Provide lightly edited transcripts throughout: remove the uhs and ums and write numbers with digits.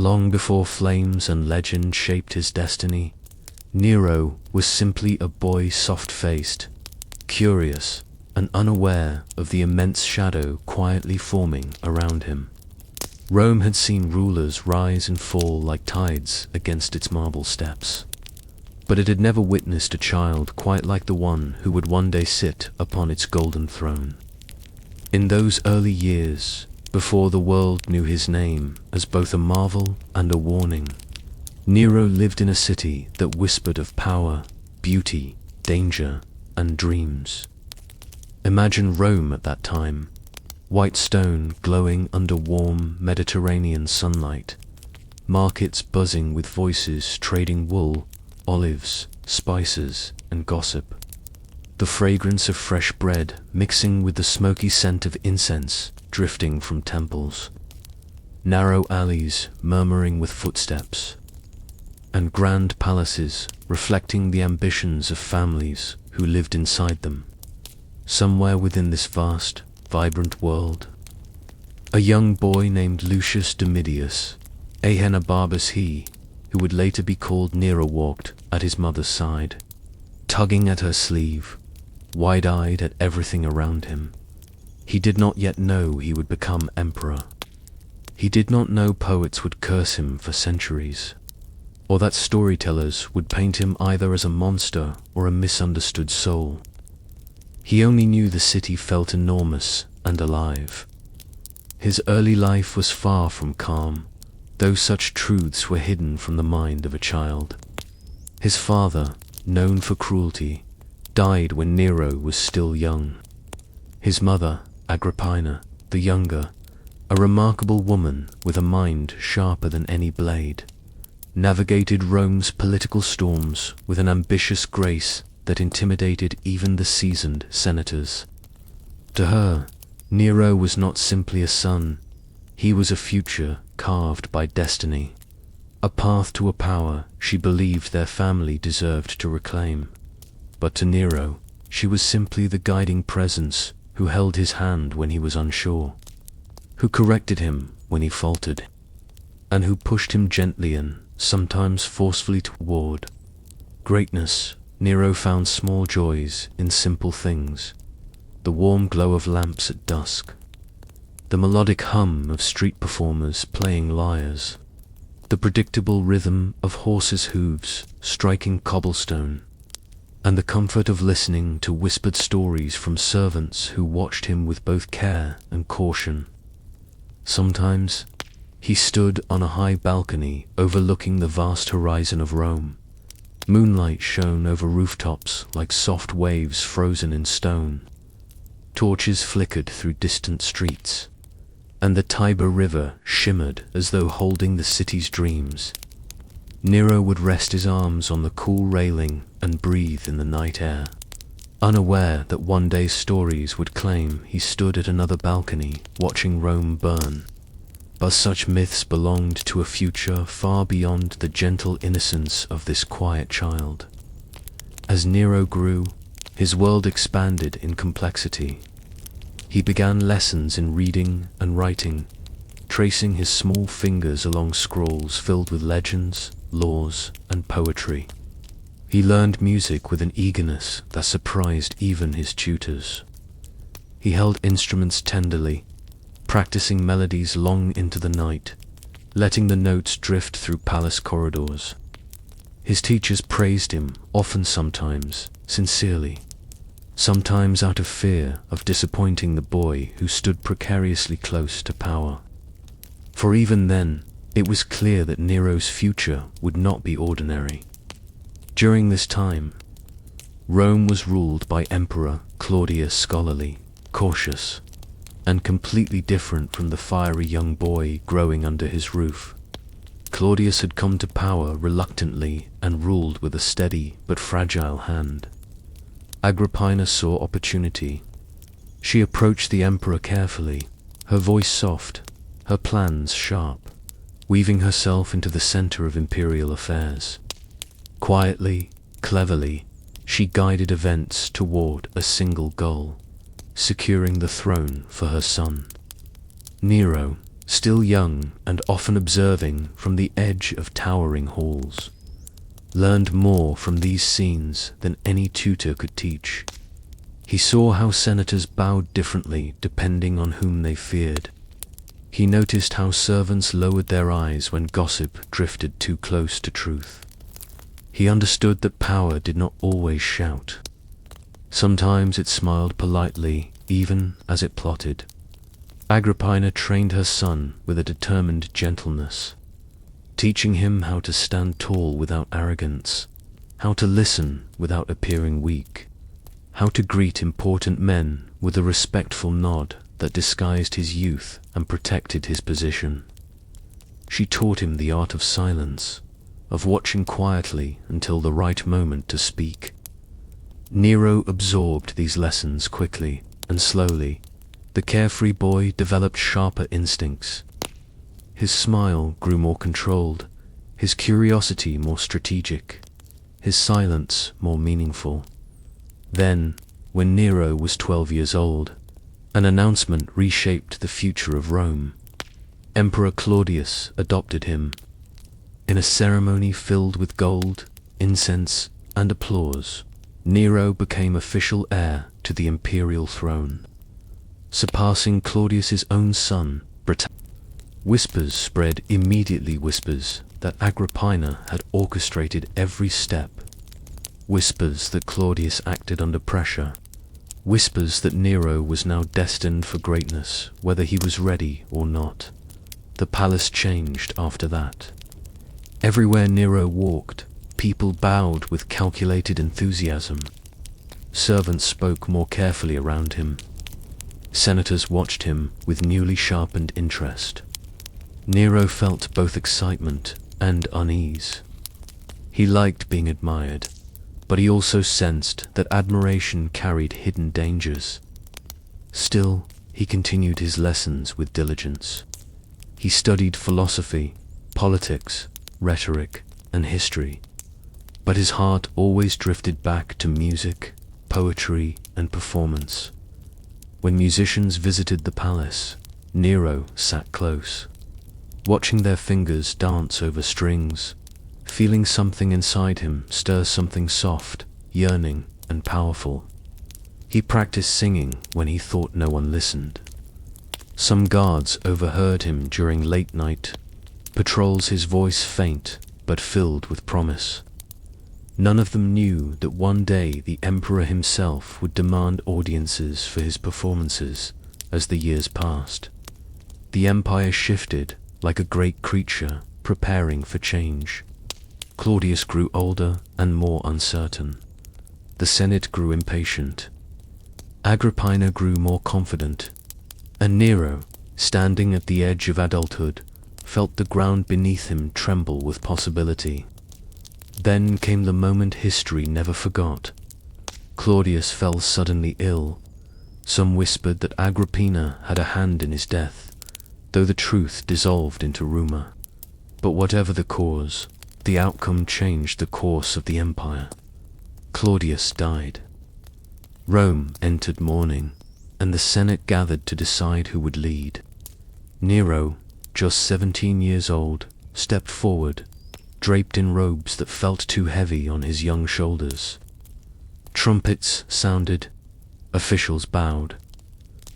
Long before flames and legend shaped his destiny, Nero was simply a boy soft-faced, curious, and unaware of the immense shadow quietly forming around him. Rome had seen rulers rise and fall like tides against its marble steps, but it had never witnessed a child quite like the one who would one day sit upon its golden throne. In those early years, before the world knew his name as both a marvel and a warning, Nero lived in a city that whispered of power, beauty, danger, and dreams. Imagine Rome at that time, white stone glowing under warm Mediterranean sunlight, markets buzzing with voices trading wool, olives, spices, and gossip. The fragrance of fresh bread mixing with the smoky scent of incense drifting from temples. Narrow alleys murmuring with footsteps, and grand palaces reflecting the ambitions of families who lived inside them. Somewhere within this vast, vibrant world, a young boy named Lucius Domitius, Ahenobarbus he, who would later be called Nero, walked at his mother's side, tugging at her sleeve, wide-eyed at everything around him. He did not yet know he would become emperor. He did not know poets would curse him for centuries, or that storytellers would paint him either as a monster or a misunderstood soul. He only knew the city felt enormous and alive. His early life was far from calm, though such truths were hidden from the mind of a child. His father, known for cruelty, died when Nero was still young. His mother, Agrippina, the younger, a remarkable woman with a mind sharper than any blade, navigated Rome's political storms with an ambitious grace that intimidated even the seasoned senators. To her, Nero was not simply a son, he was a future carved by destiny, a path to a power she believed their family deserved to reclaim. But to Nero, she was simply the guiding presence who held his hand when he was unsure, who corrected him when he faltered, and who pushed him gently and sometimes forcefully toward greatness. Nero found small joys in simple things: the warm glow of lamps at dusk, the melodic hum of street performers playing lyres, the predictable rhythm of horses' hooves striking cobblestone, and the comfort of listening to whispered stories from servants who watched him with both care and caution. Sometimes he stood on a high balcony overlooking the vast horizon of Rome. Moonlight shone over rooftops like soft waves frozen in stone. Torches flickered through distant streets, and the Tiber River shimmered as though holding the city's dreams. Nero would rest his arms on the cool railing and breathe in the night air, unaware that one day stories would claim he stood at another balcony watching Rome burn. But such myths belonged to a future far beyond the gentle innocence of this quiet child. As Nero grew, his world expanded in complexity. He began lessons in reading and writing, tracing his small fingers along scrolls filled with legends, laws, and poetry. He learned music with an eagerness that surprised even his tutors. He held instruments tenderly, practicing melodies long into the night, letting the notes drift through palace corridors. His teachers praised him, often sometimes sincerely, sometimes out of fear of disappointing the boy who stood precariously close to power. For even then, it was clear that Nero's future would not be ordinary. During this time, Rome was ruled by Emperor Claudius, scholarly, cautious, and completely different from the fiery young boy growing under his roof. Claudius had come to power reluctantly and ruled with a steady but fragile hand. Agrippina saw opportunity. She approached the emperor carefully, her voice soft, her plans sharp, weaving herself into the center of imperial affairs. Quietly, cleverly, she guided events toward a single goal: securing the throne for her son. Nero, still young and often observing from the edge of towering halls, learned more from these scenes than any tutor could teach. He saw how senators bowed differently depending on whom they feared. He noticed how servants lowered their eyes when gossip drifted too close to truth. He understood that power did not always shout. Sometimes it smiled politely, even as it plotted. Agrippina trained her son with a determined gentleness, teaching him how to stand tall without arrogance, how to listen without appearing weak, how to greet important men with a respectful nod that disguised his youth and protected his position. She taught him the art of silence, of watching quietly until the right moment to speak. Nero absorbed these lessons quickly and slowly. The carefree boy developed sharper instincts. His smile grew more controlled, his curiosity more strategic, his silence more meaningful. Then, when Nero was 12 years old, an announcement reshaped the future of Rome. Emperor Claudius adopted him. In a ceremony filled with gold, incense, and applause, Nero became official heir to the imperial throne, surpassing Claudius's own son, Whispers spread immediately, whispers that Agrippina had orchestrated every step, whispers that Claudius acted under pressure, whispers that Nero was now destined for greatness, whether he was ready or not. The palace changed after that. Everywhere Nero walked, people bowed with calculated enthusiasm. Servants spoke more carefully around him. Senators watched him with newly sharpened interest. Nero felt both excitement and unease. He liked being admired, but he also sensed that admiration carried hidden dangers. Still, he continued his lessons with diligence. He studied philosophy, politics, rhetoric, and history, but his heart always drifted back to music, poetry, and performance. When musicians visited the palace, Nero sat close, watching their fingers dance over strings, feeling something inside him stir something soft, yearning, and powerful. He practiced singing when he thought no one listened. Some guards overheard him during late night patrols, his voice faint but filled with promise. None of them knew that one day the emperor himself would demand audiences for his performances. As the years passed, the empire shifted like a great creature preparing for change. Claudius grew older and more uncertain. The Senate grew impatient. Agrippina grew more confident, and Nero, standing at the edge of adulthood, felt the ground beneath him tremble with possibility. Then came the moment history never forgot. Claudius fell suddenly ill. Some whispered that Agrippina had a hand in his death, though the truth dissolved into rumor. But whatever the cause, the outcome changed the course of the empire. Claudius died. Rome entered mourning, and the Senate gathered to decide who would lead. Nero, just 17 years old, stepped forward, draped in robes that felt too heavy on his young shoulders. Trumpets sounded, officials bowed.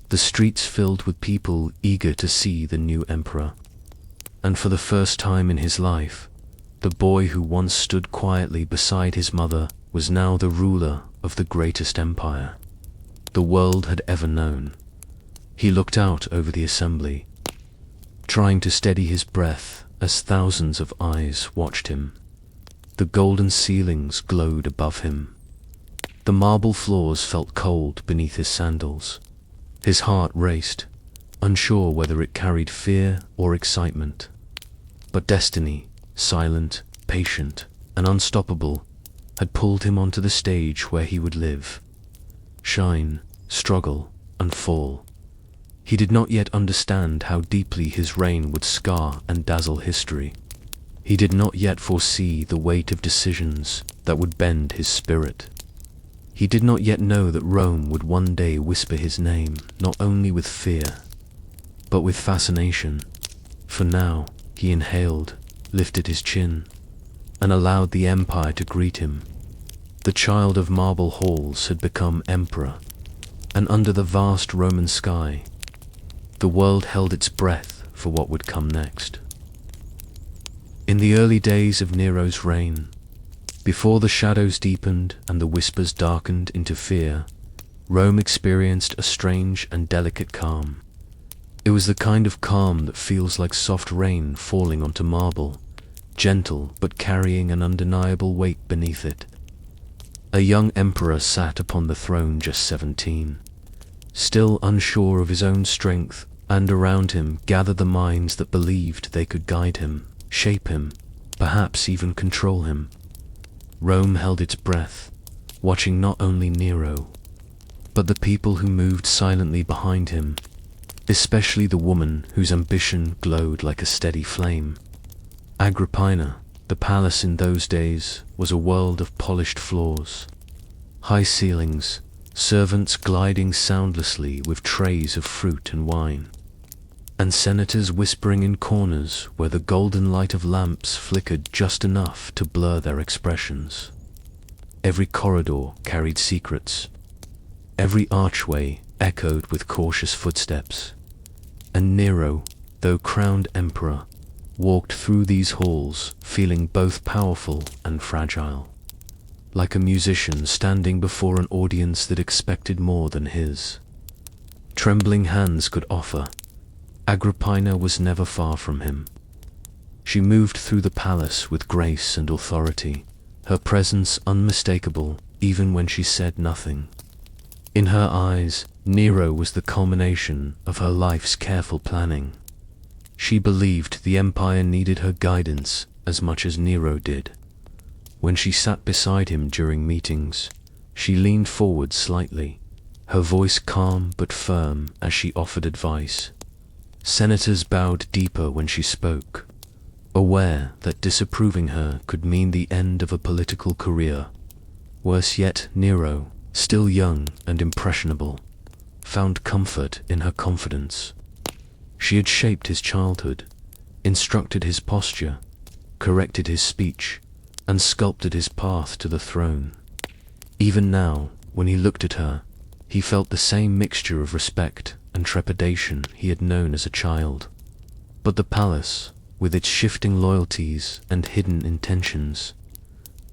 The streets filled with people eager to see the new emperor. And for the first time in his life, the boy who once stood quietly beside his mother was now the ruler of the greatest empire the world had ever known. He looked out over the assembly, trying to steady his breath as thousands of eyes watched him. The golden ceilings glowed above him. The marble floors felt cold beneath his sandals. His heart raced, unsure whether it carried fear or excitement. But destiny, silent, patient, and unstoppable, had pulled him onto the stage where he would live, shine, struggle, and fall. He did not yet understand how deeply his reign would scar and dazzle history. He did not yet foresee the weight of decisions that would bend his spirit. He did not yet know that Rome would one day whisper his name, not only with fear, but with fascination. For now, he inhaled, lifted his chin, and allowed the empire to greet him. The child of marble halls had become emperor, and under the vast Roman sky, the world held its breath for what would come next. In the early days of Nero's reign, before the shadows deepened and the whispers darkened into fear, Rome experienced a strange and delicate calm. It was the kind of calm that feels like soft rain falling onto marble, gentle but carrying an undeniable weight beneath it. A young emperor sat upon the throne, just 17, still unsure of his own strength, and around him gathered the minds that believed they could guide him, shape him, perhaps even control him. Rome held its breath, watching not only Nero, but the people who moved silently behind him, especially the woman whose ambition glowed like a steady flame. Agrippina. The palace in those days was a world of polished floors, high ceilings, servants gliding soundlessly with trays of fruit and wine, and senators whispering in corners where the golden light of lamps flickered just enough to blur their expressions. Every corridor carried secrets. Every archway echoed with cautious footsteps. And Nero, though crowned emperor, walked through these halls feeling both powerful and fragile, like a musician standing before an audience that expected more than his trembling hands could offer. Agrippina was never far from him. She moved through the palace with grace and authority, her presence unmistakable even when she said nothing. In her eyes, Nero was the culmination of her life's careful planning. She believed the empire needed her guidance as much as Nero did. When she sat beside him during meetings, she leaned forward slightly, her voice calm but firm as she offered advice. Senators bowed deeper when she spoke, aware that disapproving her could mean the end of a political career. Worse yet, Nero, still young and impressionable, found comfort in her confidence. She had shaped his childhood, instructed his posture, corrected his speech, and sculpted his path to the throne. Even now, when he looked at her, he felt the same mixture of respect and trepidation he had known as a child. But the palace, with its shifting loyalties and hidden intentions,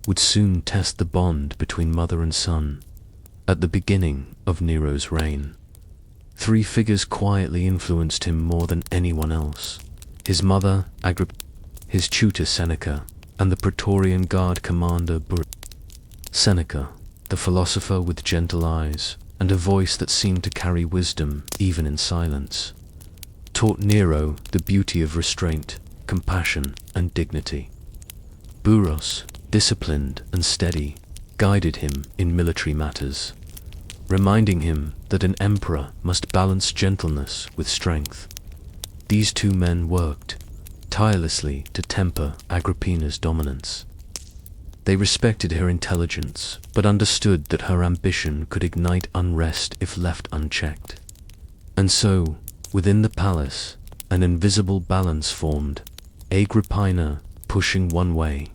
would soon test the bond between mother and son. At the beginning of Nero's reign, 3 figures quietly influenced him more than anyone else: his mother, Agrippa, his tutor Seneca, and the Praetorian Guard commander Burrus. Seneca, the philosopher with gentle eyes and a voice that seemed to carry wisdom even in silence, taught Nero the beauty of restraint, compassion, and dignity. Burrus, disciplined and steady, guided him in military matters, reminding him that an emperor must balance gentleness with strength. These 2 men worked tirelessly to temper Agrippina's dominance. They respected her intelligence, but understood that her ambition could ignite unrest if left unchecked. And so, within the palace, an invisible balance formed, Agrippina pushing one way,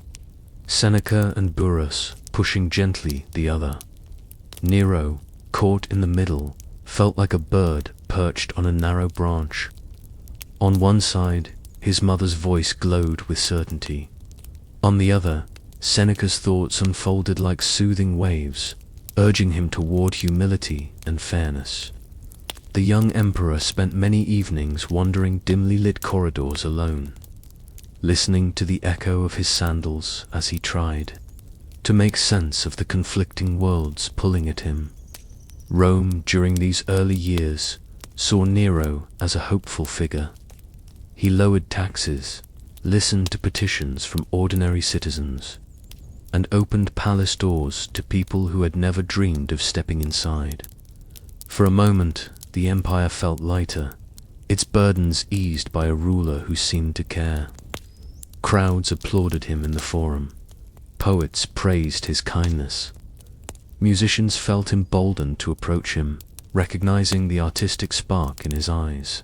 Seneca and Burrus pushing gently the other. Nero, caught in the middle, felt like a bird perched on a narrow branch. On one side, his mother's voice glowed with certainty. On the other, Seneca's thoughts unfolded like soothing waves, urging him toward humility and fairness. The young emperor spent many evenings wandering dimly lit corridors alone, listening to the echo of his sandals as he tried to make sense of the conflicting worlds pulling at him. Rome, during these early years, saw Nero as a hopeful figure. He lowered taxes, listened to petitions from ordinary citizens, and opened palace doors to people who had never dreamed of stepping inside. For a moment, the empire felt lighter, its burdens eased by a ruler who seemed to care. Crowds applauded him in the forum. Poets praised his kindness. Musicians felt emboldened to approach him, recognizing the artistic spark in his eyes.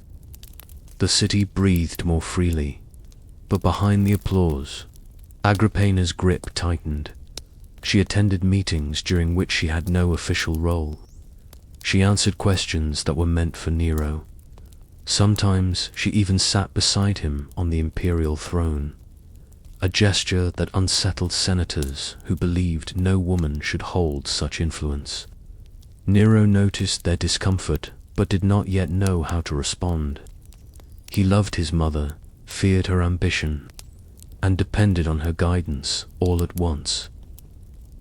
The city breathed more freely, but behind the applause, Agrippina's grip tightened. She attended meetings during which she had no official role. She answered questions that were meant for Nero. Sometimes she even sat beside him on the imperial throne, a gesture that unsettled senators who believed no woman should hold such influence. Nero noticed their discomfort, but did not yet know how to respond. He loved his mother, feared her ambition, and depended on her guidance all at once.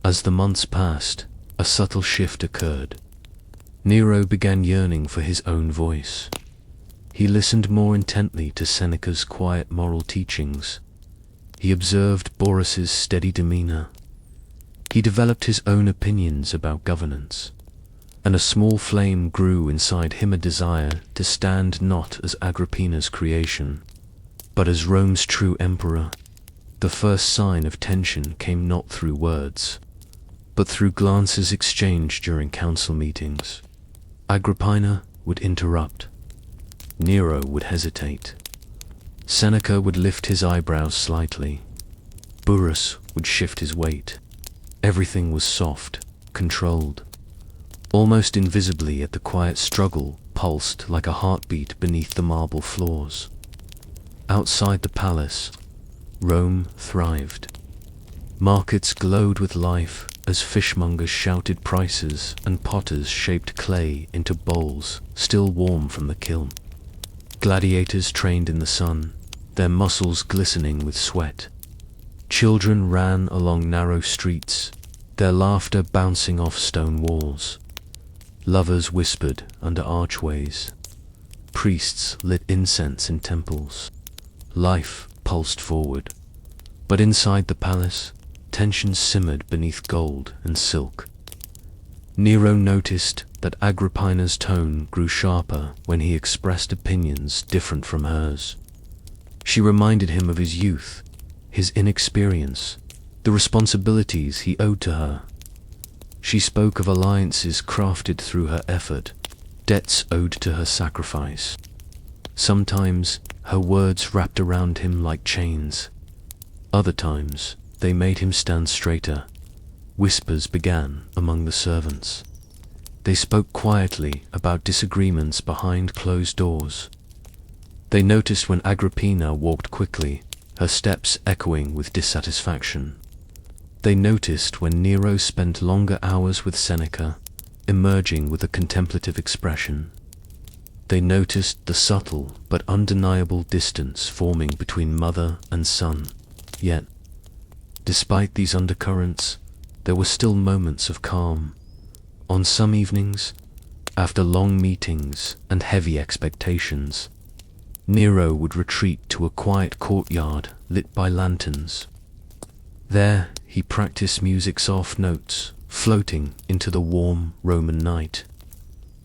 As the months passed, a subtle shift occurred. Nero began yearning for his own voice. He listened more intently to Seneca's quiet moral teachings. He observed Borus's steady demeanor. He developed his own opinions about governance, and a small flame grew inside him, a desire to stand not as Agrippina's creation, but as Rome's true emperor. The first sign of tension came not through words, but through glances exchanged during council meetings. Agrippina would interrupt. Nero would hesitate. Seneca would lift his eyebrows slightly. Burrus would shift his weight. Everything was soft, controlled. Almost invisibly, yet the quiet struggle pulsed like a heartbeat beneath the marble floors. Outside the palace, Rome thrived. Markets glowed with life as fishmongers shouted prices and potters shaped clay into bowls still warm from the kiln. Gladiators trained in the sun, their muscles glistening with sweat. Children ran along narrow streets, their laughter bouncing off stone walls. Lovers whispered under archways. Priests lit incense in temples. Life pulsed forward. But inside the palace, tension simmered beneath gold and silk. Nero noticed that Agrippina's tone grew sharper when he expressed opinions different from hers. She reminded him of his youth, his inexperience, the responsibilities he owed to her. She spoke of alliances crafted through her effort, debts owed to her sacrifice. Sometimes her words wrapped around him like chains. Other times they made him stand straighter. Whispers began among the servants. They spoke quietly about disagreements behind closed doors. They noticed when Agrippina walked quickly, her steps echoing with dissatisfaction. They noticed when Nero spent longer hours with Seneca, emerging with a contemplative expression. They noticed the subtle but undeniable distance forming between mother and son. Yet, despite these undercurrents, there were still moments of calm. On some evenings, after long meetings and heavy expectations, Nero would retreat to a quiet courtyard lit by lanterns. There he practiced music's soft notes, floating into the warm Roman night.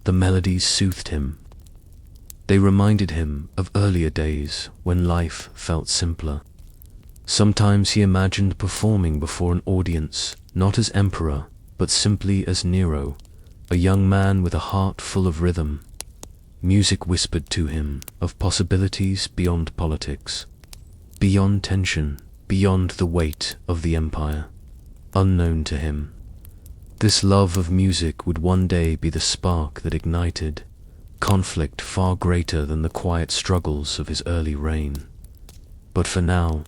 The melodies soothed him. They reminded him of earlier days when life felt simpler. Sometimes he imagined performing before an audience, not as emperor, but simply as Nero, a young man with a heart full of rhythm. Music whispered to him of possibilities beyond politics, beyond tension, beyond the weight of the empire, unknown to him. This love of music would one day be the spark that ignited conflict far greater than the quiet struggles of his early reign. But for now,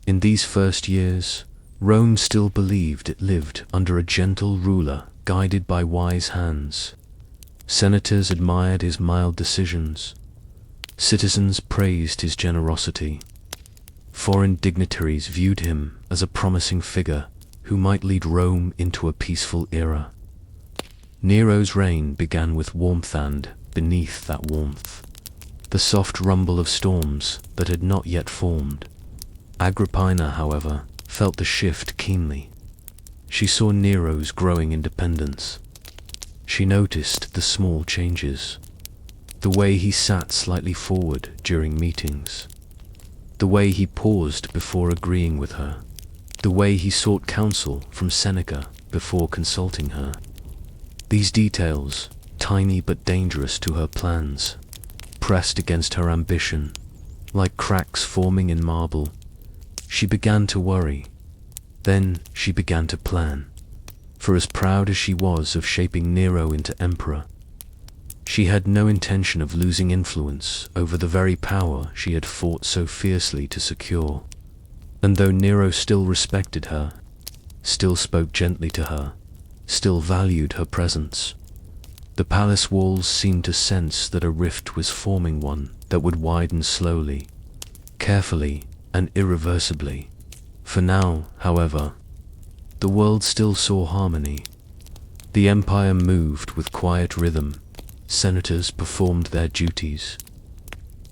in these first years, Rome still believed it lived under a gentle ruler guided by wise hands. Senators admired his mild decisions. Citizens praised his generosity. Foreign dignitaries viewed him as a promising figure who might lead Rome into a peaceful era. Nero's reign began with warmth, and beneath that warmth, the soft rumble of storms that had not yet formed. Agrippina, however, felt the shift keenly. She saw Nero's growing independence. She noticed the small changes, the way he sat slightly forward during meetings, the way he paused before agreeing with her, the way he sought counsel from Seneca before consulting her. These details, tiny but dangerous to her plans, pressed against her ambition, like cracks forming in marble. She began to worry. Then she began to plan. For as proud as she was of shaping Nero into emperor, she had no intention of losing influence over the very power she had fought so fiercely to secure. And though Nero still respected her, still spoke gently to her, still valued her presence, the palace walls seemed to sense that a rift was forming, one that would widen slowly, carefully, and irreversibly. For now, however, the world still saw harmony. The empire moved with quiet rhythm. Senators performed their duties.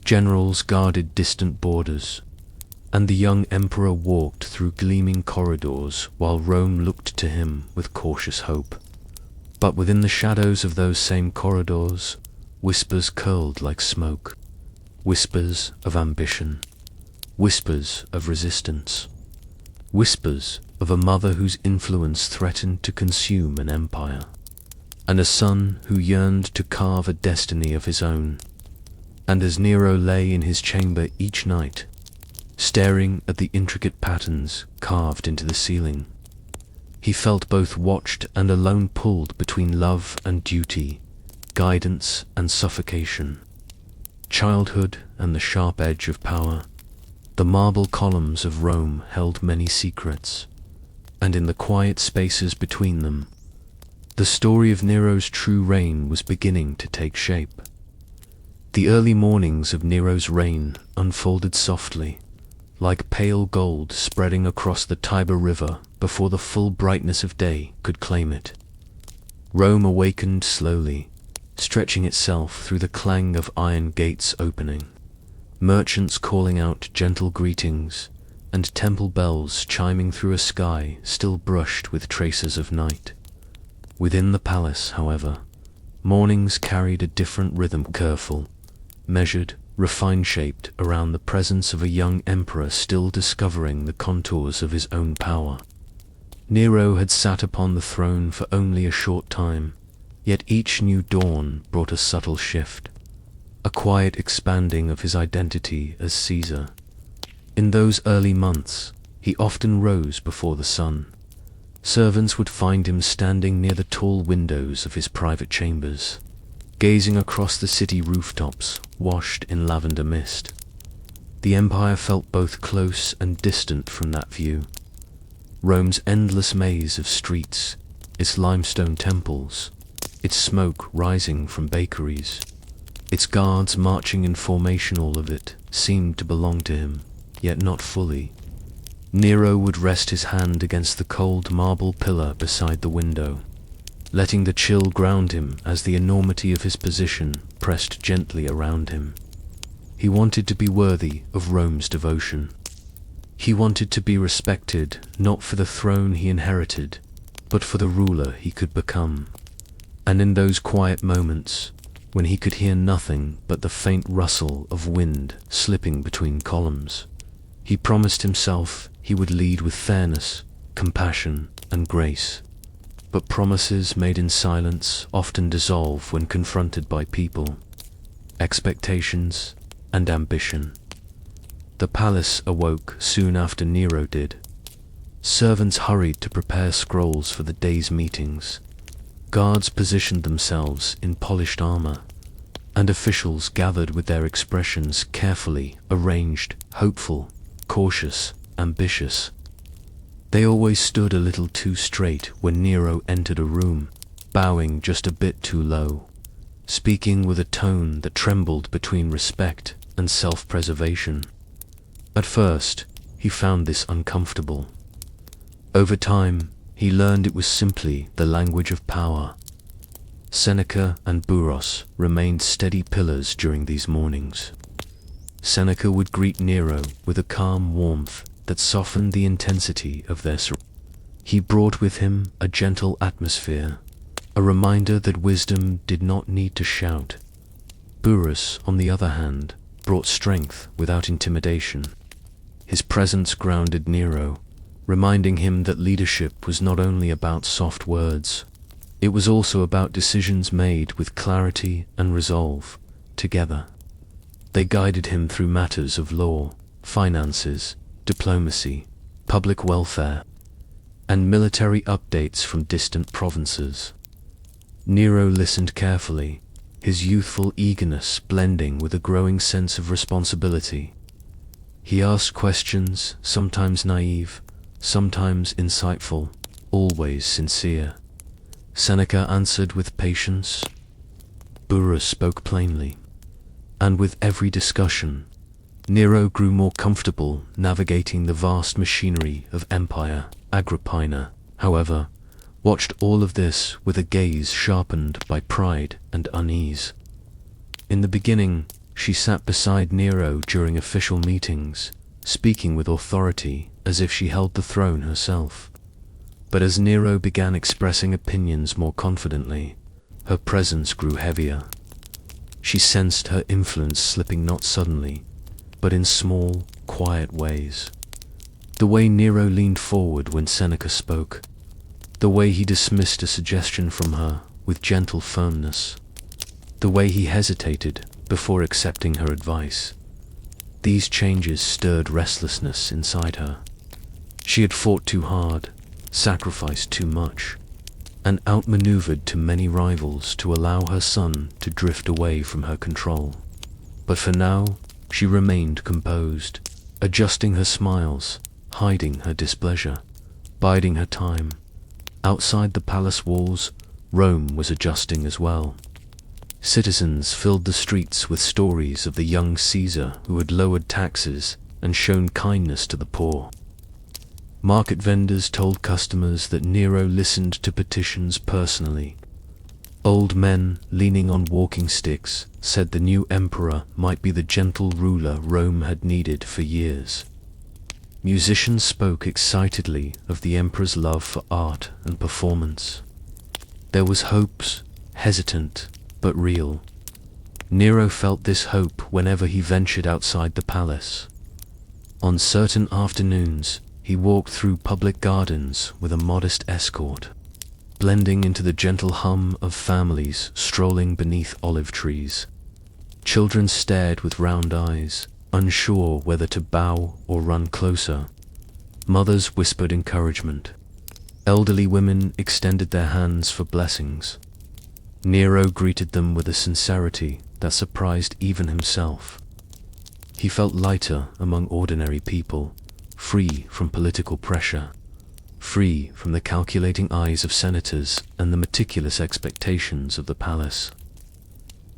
Generals guarded distant borders, and the young emperor walked through gleaming corridors while Rome looked to him with cautious hope. But within the shadows of those same corridors, whispers curled like smoke. Whispers of ambition. Whispers of resistance. Whispers of a mother whose influence threatened to consume an empire, and a son who yearned to carve a destiny of his own. And as Nero lay in his chamber each night, staring at the intricate patterns carved into the ceiling, he felt both watched and alone, pulled between love and duty, guidance and suffocation, childhood and the sharp edge of power. The marble columns of Rome held many secrets, and in the quiet spaces between them, the story of Nero's true reign was beginning to take shape. The early mornings of Nero's reign unfolded softly, like pale gold spreading across the Tiber River before the full brightness of day could claim it. Rome awakened slowly, stretching itself through the clang of iron gates opening, merchants calling out gentle greetings, and temple bells chiming through a sky still brushed with traces of night. Within the palace, however, mornings carried a different rhythm, careful, measured, refined-shaped around the presence of a young emperor still discovering the contours of his own power. Nero had sat upon the throne for only a short time, yet each new dawn brought a subtle shift, a quiet expanding of his identity as Caesar. In those early months, he often rose before the sun. Servants would find him standing near the tall windows of his private chambers, gazing across the city rooftops washed in lavender mist. The empire felt both close and distant from that view. Rome's endless maze of streets, its limestone temples, its smoke rising from bakeries, its guards marching in formation, all of it seemed to belong to him, yet not fully. Nero would rest his hand against the cold marble pillar beside the window, letting the chill ground him as the enormity of his position pressed gently around him. He wanted to be worthy of Rome's devotion. He wanted to be respected not for the throne he inherited, but for the ruler he could become. And in those quiet moments, when he could hear nothing but the faint rustle of wind slipping between columns, he promised himself he would lead with fairness, compassion, and grace. But promises made in silence often dissolve when confronted by people, expectations, and ambition. The palace awoke soon after Nero did. Servants hurried to prepare scrolls for the day's meetings. Guards positioned themselves in polished armor, and officials gathered with their expressions carefully arranged, hopeful, cautious, ambitious. They always stood a little too straight when Nero entered a room, bowing just a bit too low, speaking with a tone that trembled between respect and self-preservation. At first, he found this uncomfortable. Over time, he learned it was simply the language of power. Seneca and Buros remained steady pillars during these mornings. Seneca would greet Nero with a calm warmth that softened the intensity of their surroundings. He brought with him a gentle atmosphere, a reminder that wisdom did not need to shout. Buros, on the other hand, brought strength without intimidation. His presence grounded Nero, reminding him that leadership was not only about soft words, it was also about decisions made with clarity and resolve, together. They guided him through matters of law, finances, diplomacy, public welfare, and military updates from distant provinces. Nero listened carefully, his youthful eagerness blending with a growing sense of responsibility. He asked questions, sometimes naive, sometimes insightful, always sincere. Seneca answered with patience. Burrus spoke plainly. And with every discussion, Nero grew more comfortable navigating the vast machinery of empire. Agrippina, however, watched all of this with a gaze sharpened by pride and unease. In the beginning, she sat beside Nero during official meetings, speaking with authority as if she held the throne herself. But as Nero began expressing opinions more confidently, her presence grew heavier. She sensed her influence slipping not suddenly, but in small, quiet ways. The way Nero leaned forward when Seneca spoke, the way he dismissed a suggestion from her with gentle firmness, the way he hesitated before accepting her advice. These changes stirred restlessness inside her. She had fought too hard, sacrificed too much, and outmaneuvered too many rivals to allow her son to drift away from her control. But for now, she remained composed, adjusting her smiles, hiding her displeasure, biding her time. Outside the palace walls, Rome was adjusting as well. Citizens filled the streets with stories of the young Caesar who had lowered taxes and shown kindness to the poor. Market vendors told customers that Nero listened to petitions personally. Old men, leaning on walking sticks, said the new emperor might be the gentle ruler Rome had needed for years. Musicians spoke excitedly of the emperor's love for art and performance. There was hope, hesitant but real. Nero felt this hope whenever he ventured outside the palace. On certain afternoons, he walked through public gardens with a modest escort, blending into the gentle hum of families strolling beneath olive trees. Children stared with round eyes, unsure whether to bow or run closer. Mothers whispered encouragement. Elderly women extended their hands for blessings. Nero greeted them with a sincerity that surprised even himself. He felt lighter among ordinary people, free from political pressure, free from the calculating eyes of senators and the meticulous expectations of the palace.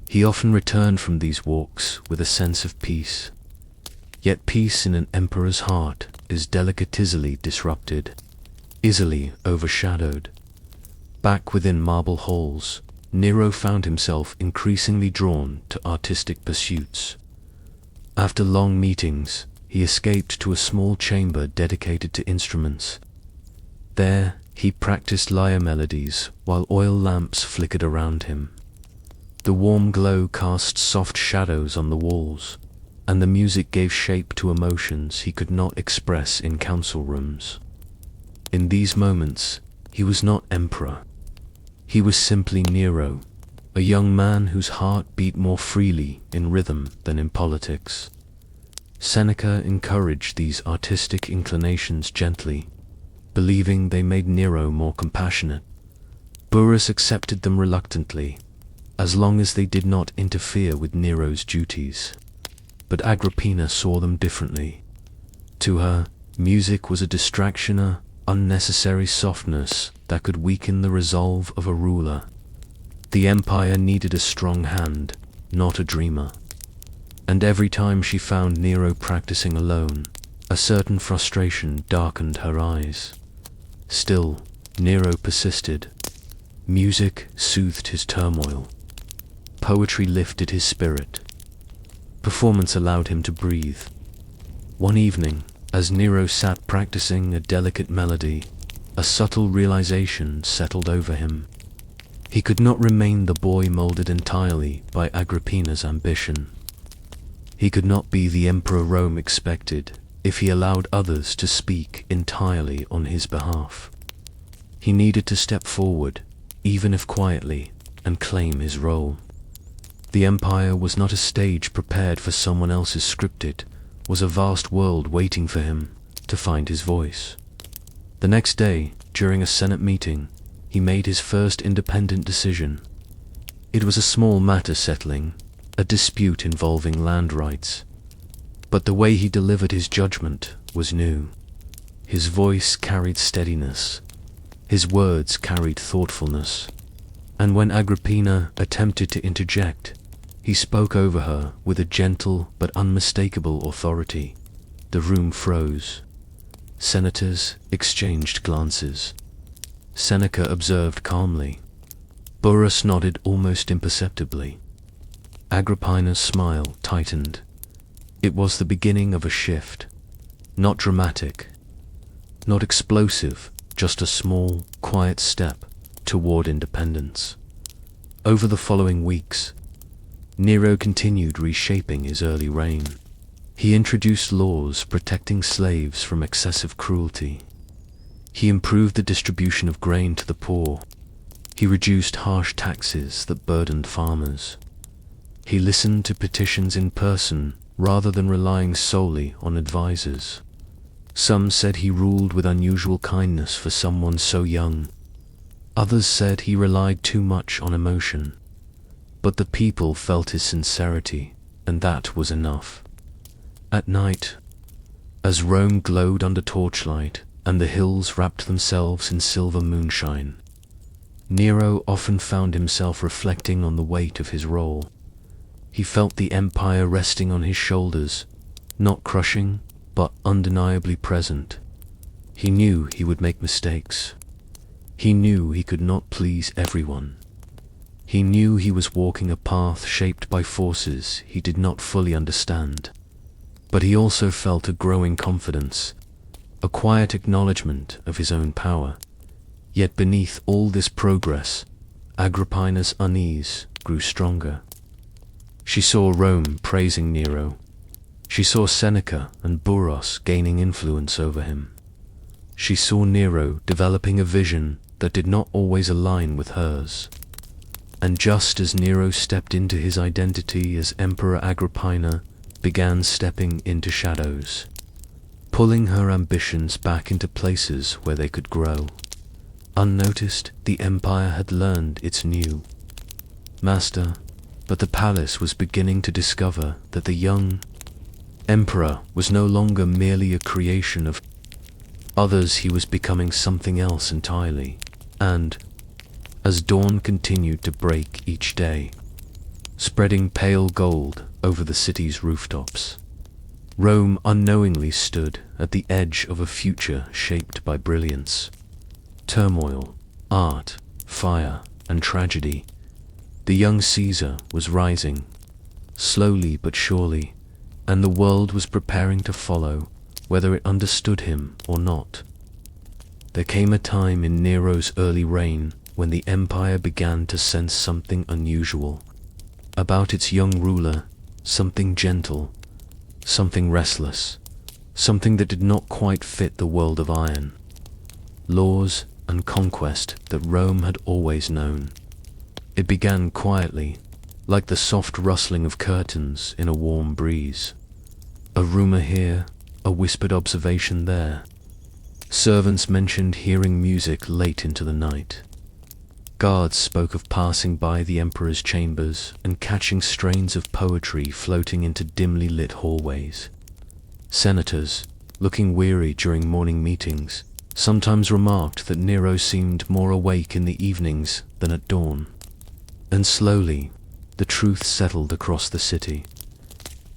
He often returned from these walks with a sense of peace. Yet peace in an emperor's heart is easily disrupted, easily overshadowed. Back within marble halls, Nero found himself increasingly drawn to artistic pursuits. After long meetings, he escaped to a small chamber dedicated to instruments. There, he practiced lyre melodies while oil lamps flickered around him. The warm glow cast soft shadows on the walls, and the music gave shape to emotions he could not express in council rooms. In these moments, he was not emperor. He was simply Nero, a young man whose heart beat more freely in rhythm than in politics. Seneca encouraged these artistic inclinations gently, believing they made Nero more compassionate. Burrus accepted them reluctantly, as long as they did not interfere with Nero's duties. But Agrippina saw them differently. To her, music was a distraction, an unnecessary softness that could weaken the resolve of a ruler. The empire needed a strong hand, not a dreamer. And every time she found Nero practicing alone, a certain frustration darkened her eyes. Still, Nero persisted. Music soothed his turmoil. Poetry lifted his spirit. Performance allowed him to breathe. One evening, as Nero sat practicing a delicate melody, a subtle realization settled over him. He could not remain the boy molded entirely by Agrippina's ambition. He could not be the emperor Rome expected if he allowed others to speak entirely on his behalf. He needed to step forward, even if quietly, and claim his role. The empire was not a stage prepared for someone else's script, it was a vast world waiting for him to find his voice. The next day, during a Senate meeting, he made his first independent decision. It was a small matter settling a dispute involving land rights. But the way he delivered his judgment was new. His voice carried steadiness. His words carried thoughtfulness. And when Agrippina attempted to interject, he spoke over her with a gentle but unmistakable authority. The room froze. Senators exchanged glances. Seneca observed calmly. Burrus nodded almost imperceptibly. Agrippina's smile tightened. It was the beginning of a shift. Not dramatic, not explosive, just a small, quiet step toward independence. Over the following weeks, Nero continued reshaping his early reign. He introduced laws protecting slaves from excessive cruelty. He improved the distribution of grain to the poor. He reduced harsh taxes that burdened farmers. He listened to petitions in person rather than relying solely on advisors. Some said he ruled with unusual kindness for someone so young. Others said he relied too much on emotion. But the people felt his sincerity, and that was enough. At night, as Rome glowed under torchlight and the hills wrapped themselves in silver moonshine, Nero often found himself reflecting on the weight of his role. He felt the empire resting on his shoulders, not crushing, but undeniably present. He knew he would make mistakes. He knew he could not please everyone. He knew he was walking a path shaped by forces he did not fully understand. But he also felt a growing confidence, a quiet acknowledgement of his own power. Yet beneath all this progress, Agrippina's unease grew stronger. She saw Rome praising Nero. She saw Seneca and Burrus gaining influence over him. She saw Nero developing a vision that did not always align with hers. And just as Nero stepped into his identity as Emperor, Agrippina began stepping into shadows, pulling her ambitions back into places where they could grow. Unnoticed, the empire had learned its new master, but the palace was beginning to discover that the young emperor was no longer merely a creation of others. He was becoming something else entirely. And as dawn continued to break each day, spreading pale gold over the city's rooftops, Rome unknowingly stood at the edge of a future shaped by brilliance, turmoil, art, fire, and tragedy. The young Caesar was rising, slowly but surely, and the world was preparing to follow, whether it understood him or not. There came a time in Nero's early reign when the empire began to sense something unusual about its young ruler, something gentle, something restless, something that did not quite fit the world of iron, laws, and conquest that Rome had always known. It began quietly, like the soft rustling of curtains in a warm breeze. A rumor here, a whispered observation there. Servants mentioned hearing music late into the night. Guards spoke of passing by the emperor's chambers and catching strains of poetry floating into dimly lit hallways. Senators, looking weary during morning meetings, sometimes remarked that Nero seemed more awake in the evenings than at dawn. And slowly, the truth settled across the city.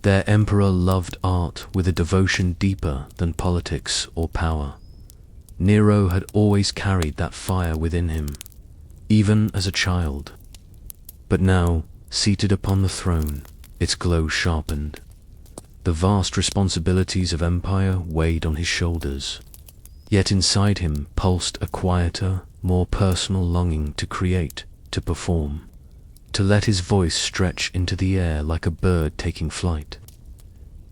Their emperor loved art with a devotion deeper than politics or power. Nero had always carried that fire within him, even as a child. But now, seated upon the throne, its glow sharpened. The vast responsibilities of empire weighed on his shoulders. Yet inside him pulsed a quieter, more personal longing to create, to perform, to let his voice stretch into the air like a bird taking flight.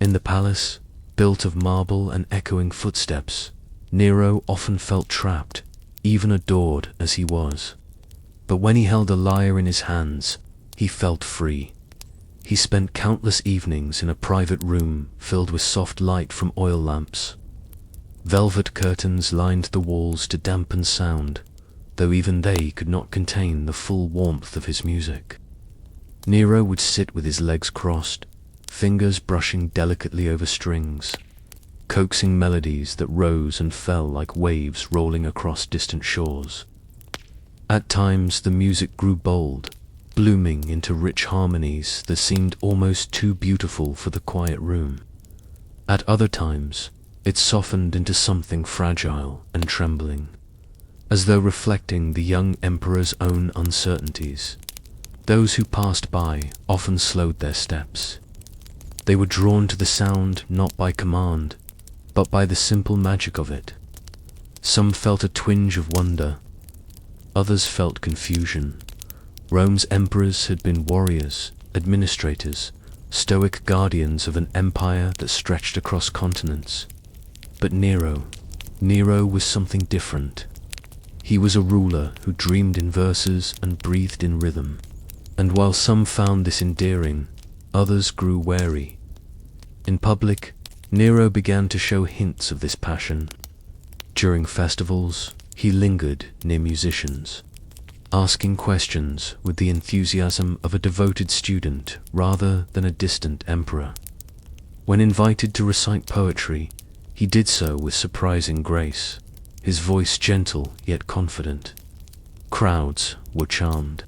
In the palace, built of marble and echoing footsteps, Nero often felt trapped, even adored as he was. But when he held a lyre in his hands, he felt free. He spent countless evenings in a private room filled with soft light from oil lamps. Velvet curtains lined the walls to dampen sound, though even they could not contain the full warmth of his music. Nero would sit with his legs crossed, fingers brushing delicately over strings, coaxing melodies that rose and fell like waves rolling across distant shores. At times the music grew bold, blooming into rich harmonies that seemed almost too beautiful for the quiet room. At other times, it softened into something fragile and trembling, as though reflecting the young emperor's own uncertainties. Those who passed by often slowed their steps. They were drawn to the sound not by command, but by the simple magic of it. Some felt a twinge of wonder, others felt confusion. Rome's emperors had been warriors, administrators, stoic guardians of an empire that stretched across continents. But Nero was something different. He was a ruler who dreamed in verses and breathed in rhythm. And while some found this endearing, others grew wary. In public, Nero began to show hints of this passion. During festivals, he lingered near musicians, asking questions with the enthusiasm of a devoted student rather than a distant emperor. When invited to recite poetry, he did so with surprising grace, his voice gentle yet confident. Crowds were charmed.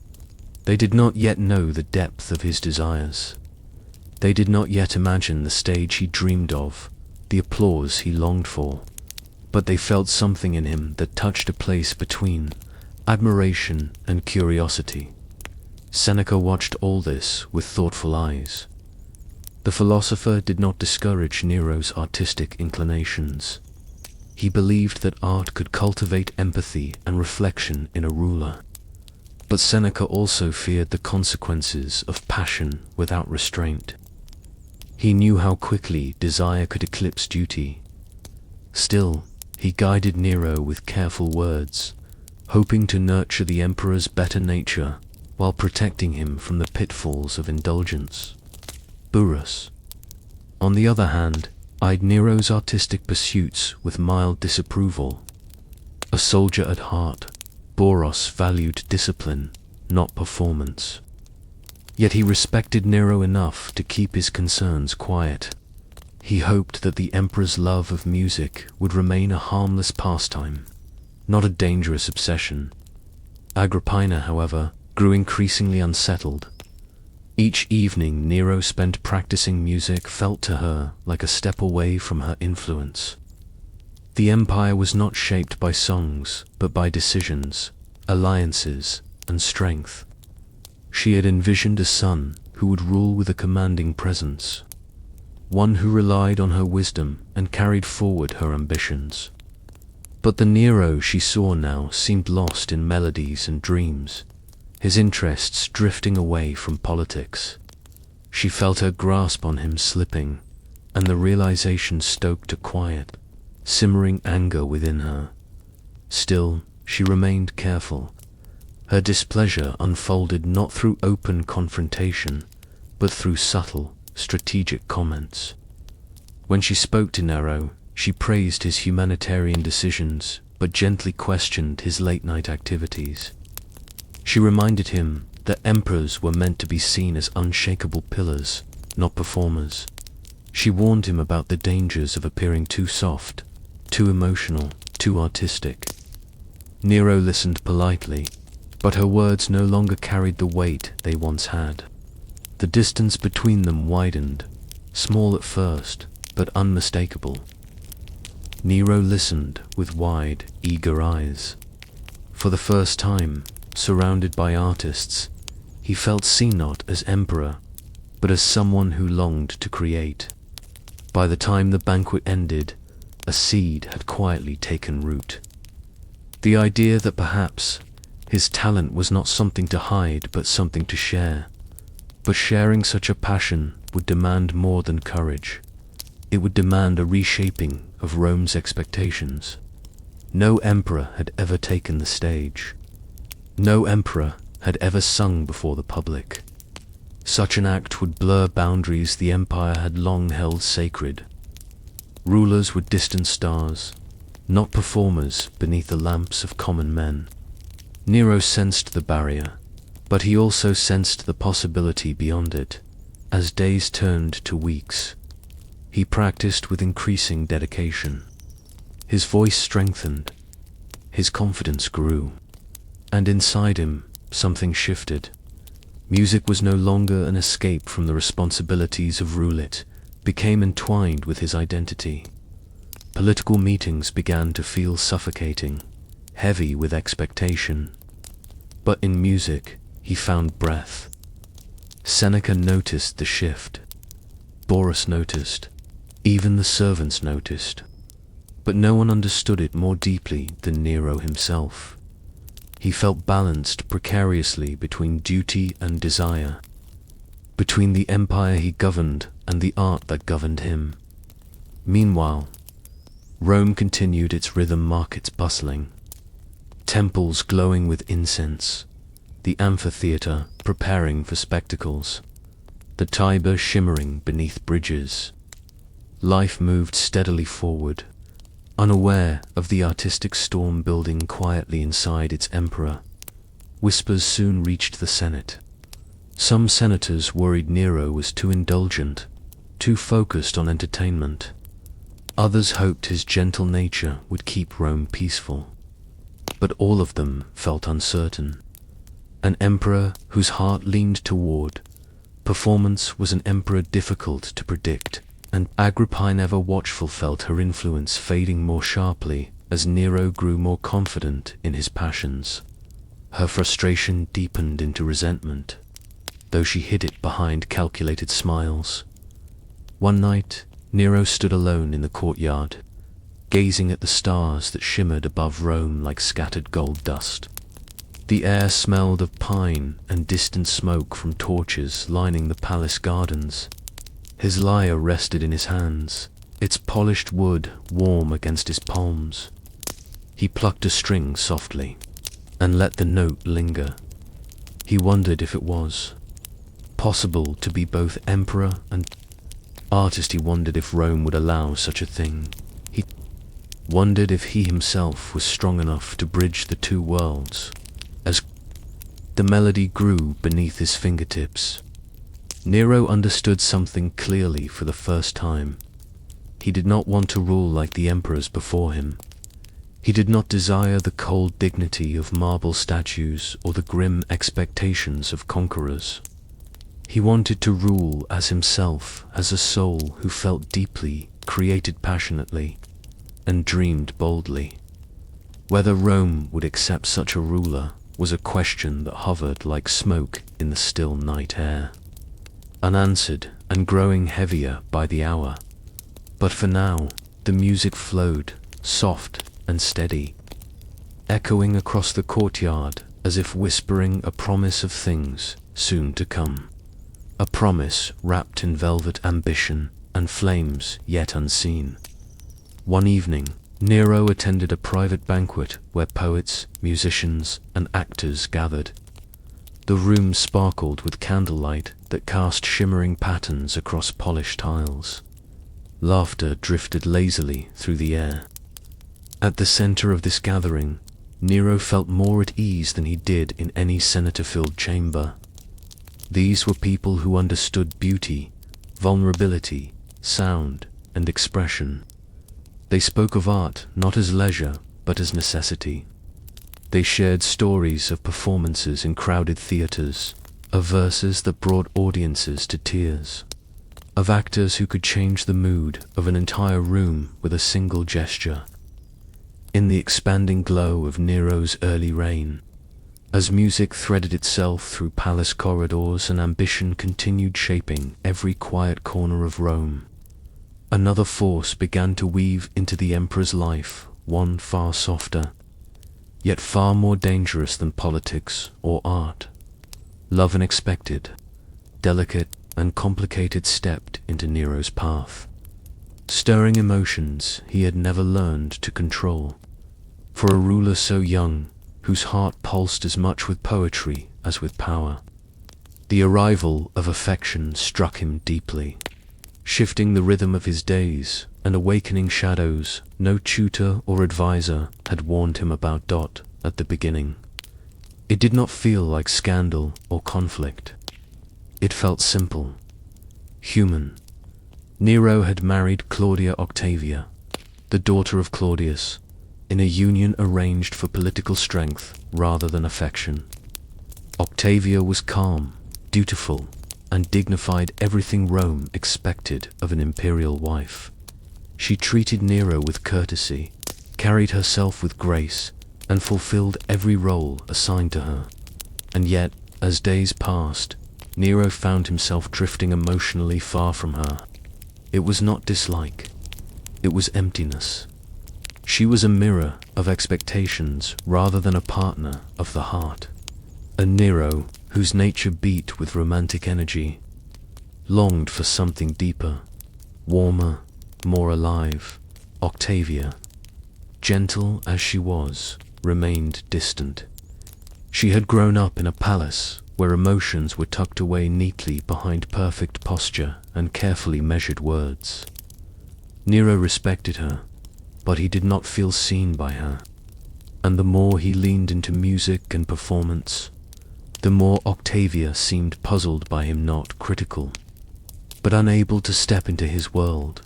They did not yet know the depth of his desires. They did not yet imagine the stage he dreamed of, the applause he longed for, but they felt something in him that touched a place between admiration and curiosity. Seneca watched all this with thoughtful eyes. The philosopher did not discourage Nero's artistic inclinations. He believed that art could cultivate empathy and reflection in a ruler. But Seneca also feared the consequences of passion without restraint. He knew how quickly desire could eclipse duty. Still, he guided Nero with careful words, hoping to nurture the emperor's better nature while protecting him from the pitfalls of indulgence. Burrus, on the other hand, eyed Nero's artistic pursuits with mild disapproval. A soldier at heart, Burrus valued discipline, not performance. Yet he respected Nero enough to keep his concerns quiet. He hoped that the emperor's love of music would remain a harmless pastime, not a dangerous obsession. Agrippina, however, grew increasingly unsettled. Each evening Nero spent practicing music felt to her like a step away from her influence. The empire was not shaped by songs, but by decisions, alliances, and strength. She had envisioned a son who would rule with a commanding presence, one who relied on her wisdom and carried forward her ambitions. But the Nero she saw now seemed lost in melodies and dreams, his interests drifting away from politics. She felt her grasp on him slipping, and the realization stoked a quiet, simmering anger within her. Still, she remained careful. Her displeasure unfolded not through open confrontation, but through subtle, strategic comments. When she spoke to Nero, she praised his humanitarian decisions, but gently questioned his late-night activities. She reminded him that emperors were meant to be seen as unshakable pillars, not performers. She warned him about the dangers of appearing too soft, too emotional, too artistic. Nero listened politely, but her words no longer carried the weight they once had. The distance between them widened, small at first, but unmistakable. Nero listened with wide, eager eyes. For the first time, surrounded by artists, he felt seen not as emperor, but as someone who longed to create. By the time the banquet ended, a seed had quietly taken root. The idea that perhaps his talent was not something to hide but something to share. But sharing such a passion would demand more than courage. It would demand a reshaping of Rome's expectations. No emperor had ever taken the stage. No emperor had ever sung before the public. Such an act would blur boundaries the empire had long held sacred. Rulers were distant stars, not performers beneath the lamps of common men. Nero sensed the barrier, but he also sensed the possibility beyond it. As days turned to weeks, he practiced with increasing dedication. His voice strengthened, his confidence grew, and inside him something shifted. Music was no longer an escape from the responsibilities of rule, it became entwined with his identity. Political meetings began to feel suffocating, heavy with expectation. But in music, he found breath. Seneca noticed the shift. Boris noticed. Even the servants noticed. But no one understood it more deeply than Nero himself. He felt balanced precariously between duty and desire, between the empire he governed and the art that governed him. Meanwhile, Rome continued its rhythm markets bustling, temples glowing with incense, the amphitheater preparing for spectacles, the Tiber shimmering beneath bridges. Life moved steadily forward, unaware of the artistic storm building quietly inside its emperor. Whispers soon reached the Senate. Some senators worried Nero was too indulgent, too focused on entertainment. Others hoped his gentle nature would keep Rome peaceful. But all of them felt uncertain. An emperor whose heart leaned toward performance was an emperor difficult to predict, and Agrippine, ever watchful, felt her influence fading more sharply as Nero grew more confident in his passions. Her frustration deepened into resentment, though she hid it behind calculated smiles. One night, Nero stood alone in the courtyard, gazing at the stars that shimmered above Rome like scattered gold dust. The air smelled of pine and distant smoke from torches lining the palace gardens. His lyre rested in his hands, its polished wood warm against his palms. He plucked a string softly, and let the note linger. He wondered if it was possible to be both emperor and artist. He wondered if Rome would allow such a thing. He wondered if he himself was strong enough to bridge the two worlds. As the melody grew beneath his fingertips, Nero understood something clearly for the first time. He did not want to rule like the emperors before him. He did not desire the cold dignity of marble statues or the grim expectations of conquerors. He wanted to rule as himself, as a soul who felt deeply, created passionately, and dreamed boldly. Whether Rome would accept such a ruler was a question that hovered like smoke in the still night air, unanswered and growing heavier by the hour. But for now, the music flowed, soft and steady, echoing across the courtyard as if whispering a promise of things soon to come. A promise wrapped in velvet ambition and flames yet unseen. One evening, Nero attended a private banquet where poets, musicians, and actors gathered. The room sparkled with candlelight that cast shimmering patterns across polished tiles. Laughter drifted lazily through the air. At the center of this gathering, Nero felt more at ease than he did in any senator-filled chamber. These were people who understood beauty, vulnerability, sound, and expression. They spoke of art not as leisure, but as necessity. They shared stories of performances in crowded theaters, of verses that brought audiences to tears, of actors who could change the mood of an entire room with a single gesture. In the expanding glow of Nero's early reign, as music threaded itself through palace corridors and ambition continued shaping every quiet corner of Rome, another force began to weave into the emperor's life, one far softer, yet far more dangerous than politics or art. Love, unexpected, delicate, and complicated, stepped into Nero's path, stirring emotions he had never learned to control. For a ruler so young, whose heart pulsed as much with poetry as with power, The arrival of affection struck him deeply, shifting the rhythm of his days and awakening shadows no tutor or advisor had warned him about. At the beginning, it did not feel like scandal or conflict. It felt simple, human. Nero had married Claudia Octavia, the daughter of Claudius, in a union arranged for political strength rather than affection. Octavia was calm, dutiful, and dignified, everything Rome expected of an imperial wife. She treated Nero with courtesy, carried herself with grace, and fulfilled every role assigned to her. And yet, as days passed, Nero found himself drifting emotionally far from her. It was not dislike, it was emptiness. She was a mirror of expectations rather than a partner of the heart. And Nero, whose nature beat with romantic energy, longed for something deeper, warmer, more alive. Octavia, gentle as she was, remained distant. She had grown up in a palace where emotions were tucked away neatly behind perfect posture and carefully measured words. Nero respected her, but he did not feel seen by her. And the more he leaned into music and performance, the more Octavia seemed puzzled by him, not critical, but unable to step into his world.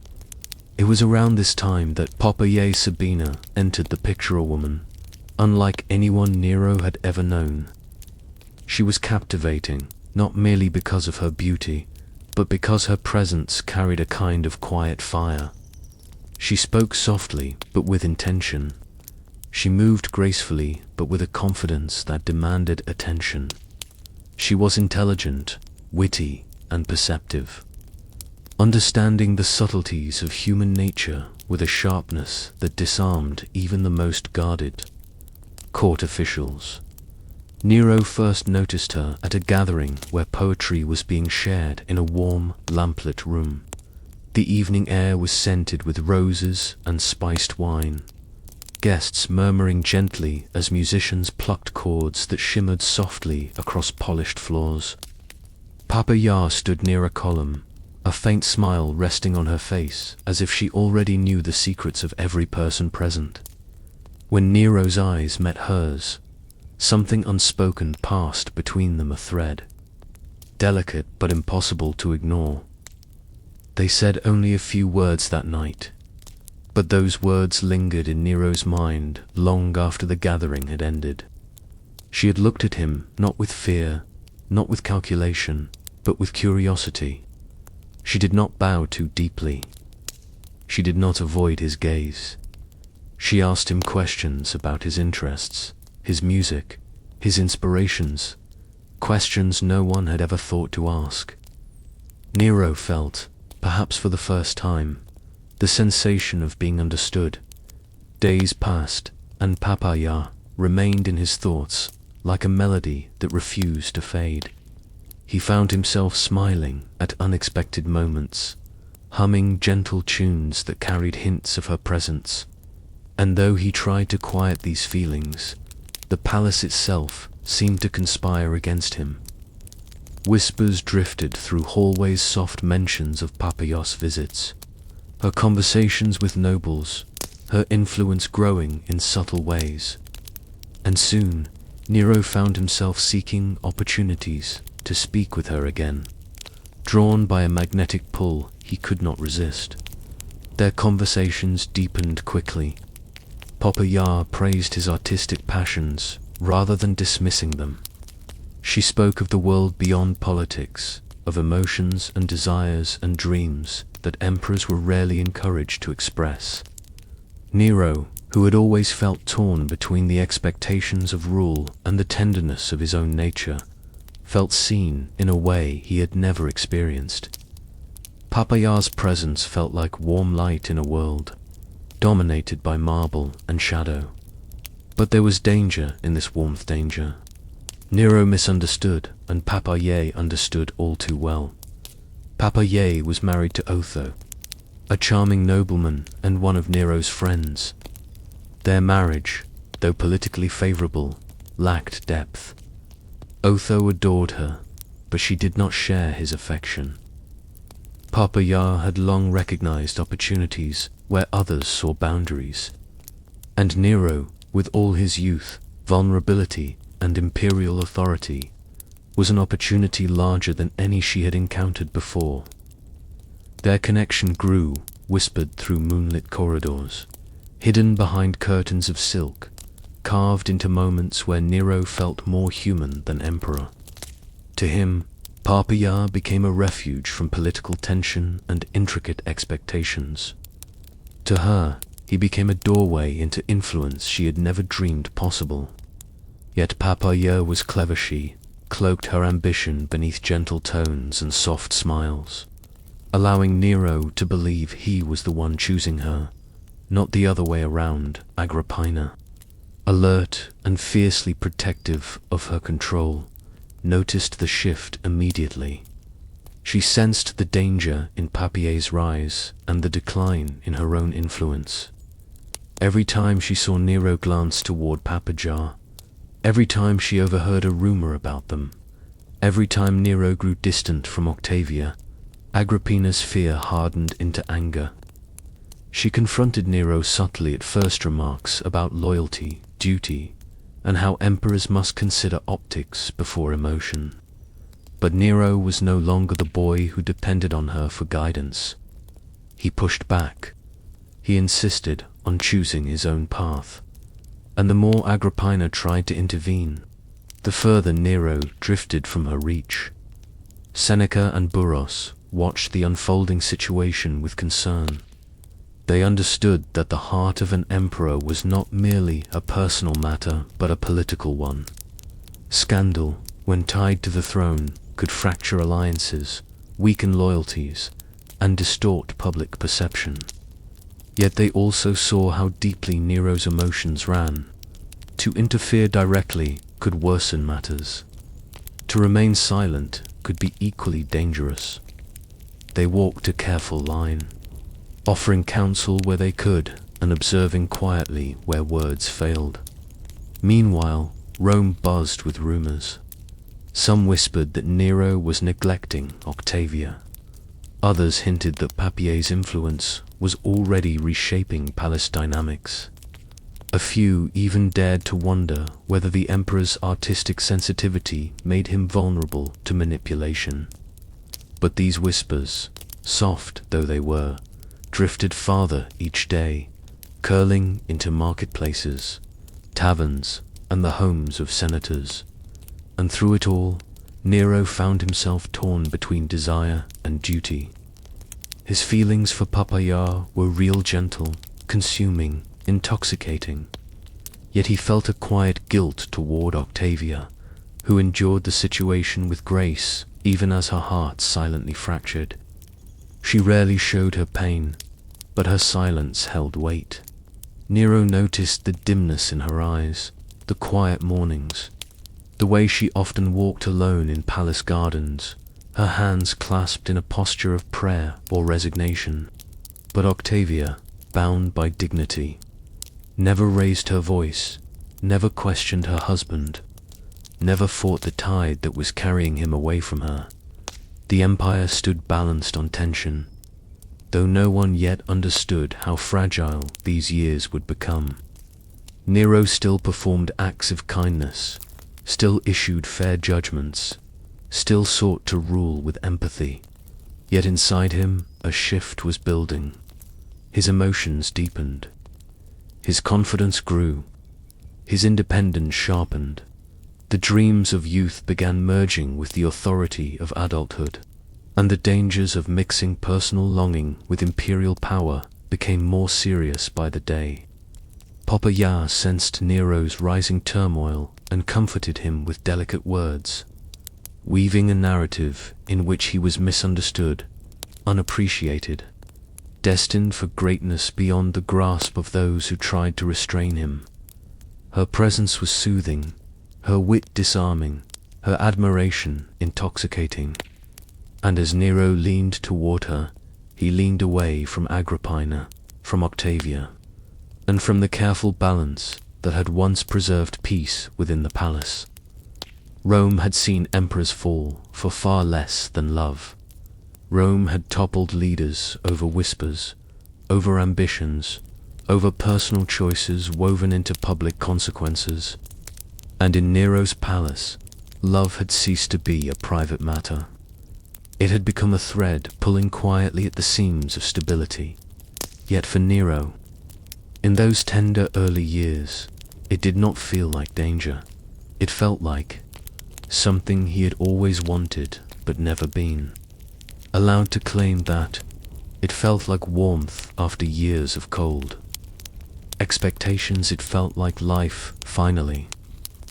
It was around this time that Poppaea Sabina entered the picture, a woman unlike anyone Nero had ever known. She was captivating, not merely because of her beauty, but because her presence carried a kind of quiet fire. She spoke softly, but with intention. She moved gracefully, but with a confidence that demanded attention. She was intelligent, witty, and perceptive, understanding the subtleties of human nature with a sharpness that disarmed even the most guarded court officials. Nero first noticed her at a gathering where poetry was being shared in a warm, lamplit room. The evening air was scented with roses and spiced wine, guests murmuring gently as musicians plucked chords that shimmered softly across polished floors. Poppaea stood near a column, a faint smile resting on her face, as if she already knew the secrets of every person present. When Nero's eyes met hers, something unspoken passed between them, a thread, delicate but impossible to ignore. They said only a few words that night, but those words lingered in Nero's mind long after the gathering had ended. She had looked at him not with fear, not with calculation, but with curiosity. She did not bow too deeply. She did not avoid his gaze. She asked him questions about his interests, his music, his inspirations, questions no one had ever thought to ask. Nero felt, perhaps for the first time, the sensation of being understood. Days passed, and Poppaea remained in his thoughts like a melody that refused to fade. He found himself smiling at unexpected moments, humming gentle tunes that carried hints of her presence. And though he tried to quiet these feelings, the palace itself seemed to conspire against him. Whispers drifted through hallways, soft mentions of Poppaea's visits, her conversations with nobles, her influence growing in subtle ways. And soon, Nero found himself seeking opportunities to speak with her again. Drawn by a magnetic pull he could not resist, their conversations deepened quickly. Poppaea praised his artistic passions rather than dismissing them. She spoke of the world beyond politics, of emotions and desires and dreams that emperors were rarely encouraged to express. Nero, who had always felt torn between the expectations of rule and the tenderness of his own nature, felt seen in a way he had never experienced. Poppaea's presence felt like warm light in a world dominated by marble and shadow. But there was danger in this warmth, danger. Nero misunderstood, and Poppaea understood all too well. Poppaea was married to Otho, a charming nobleman and one of Nero's friends. Their marriage, though politically favorable, lacked depth. Otho adored her, but she did not share his affection. Papaya had long recognized opportunities where others saw boundaries, and Nero, with all his youth, vulnerability, and imperial authority, was an opportunity larger than any she had encountered before. Their connection grew, whispered through moonlit corridors, hidden behind curtains of silk, carved into moments where Nero felt more human than emperor. To him, Papaya became a refuge from political tension and intricate expectations. To her, he became a doorway into influence she had never dreamed possible. Yet Papaya was clever. She cloaked her ambition beneath gentle tones and soft smiles, allowing Nero to believe he was the one choosing her, not the other way around. Agrippina, alert and fiercely protective of her control, noticed the shift immediately. She sensed the danger in Papia's rise and the decline in her own influence. Every time she saw Nero glance toward Papaya, every time she overheard a rumor about them, every time Nero grew distant from Octavia, Agrippina's fear hardened into anger. She confronted Nero subtly at first, remarks about loyalty, duty, and how emperors must consider optics before emotion. But Nero was no longer the boy who depended on her for guidance. He pushed back. He insisted on choosing his own path. And the more Agrippina tried to intervene, the further Nero drifted from her reach. Seneca and Buros watched the unfolding situation with concern. They understood that the heart of an emperor was not merely a personal matter, but a political one. Scandal, when tied to the throne, could fracture alliances, weaken loyalties, and distort public perception. Yet they also saw how deeply Nero's emotions ran. To interfere directly could worsen matters. To remain silent could be equally dangerous. They walked a careful line, offering counsel where they could and observing quietly where words failed. Meanwhile, Rome buzzed with rumors. Some whispered that Nero was neglecting Octavia. Others hinted that Papia's influence was already reshaping palace dynamics. A few even dared to wonder whether the emperor's artistic sensitivity made him vulnerable to manipulation. But these whispers, soft though they were, drifted farther each day, curling into marketplaces, taverns, and the homes of senators. And through it all, Nero found himself torn between desire and duty. His feelings for Papaya were real, gentle, consuming, intoxicating. Yet he felt a quiet guilt toward Octavia, who endured the situation with grace, even as her heart silently fractured. She rarely showed her pain, but her silence held weight. Nero noticed the dimness in her eyes, the quiet mornings, the way she often walked alone in palace gardens, her hands clasped in a posture of prayer or resignation. But Octavia, bound by dignity, never raised her voice, never questioned her husband, never fought the tide that was carrying him away from her. The empire stood balanced on tension, though no one yet understood how fragile these years would become. Nero still performed acts of kindness, still issued fair judgments, still sought to rule with empathy. Yet inside him, a shift was building. His emotions deepened. His confidence grew. His independence sharpened. The dreams of youth began merging with the authority of adulthood, and the dangers of mixing personal longing with imperial power became more serious by the day. Papaya sensed Nero's rising turmoil and comforted him with delicate words, weaving a narrative in which he was misunderstood, unappreciated, destined for greatness beyond the grasp of those who tried to restrain him. Her presence was soothing, her wit disarming, her admiration intoxicating. And as Nero leaned toward her, he leaned away from Agrippina, from Octavia, and from the careful balance that had once preserved peace within the palace. Rome had seen emperors fall for far less than love. Rome had toppled leaders over whispers, over ambitions, over personal choices woven into public consequences. And in Nero's palace, love had ceased to be a private matter. It had become a thread pulling quietly at the seams of stability. Yet for Nero, in those tender early years, it did not feel like danger. It felt like something he had always wanted but never been allowed to claim that. It felt like warmth after years of cold. Expectations, it felt like life, finally,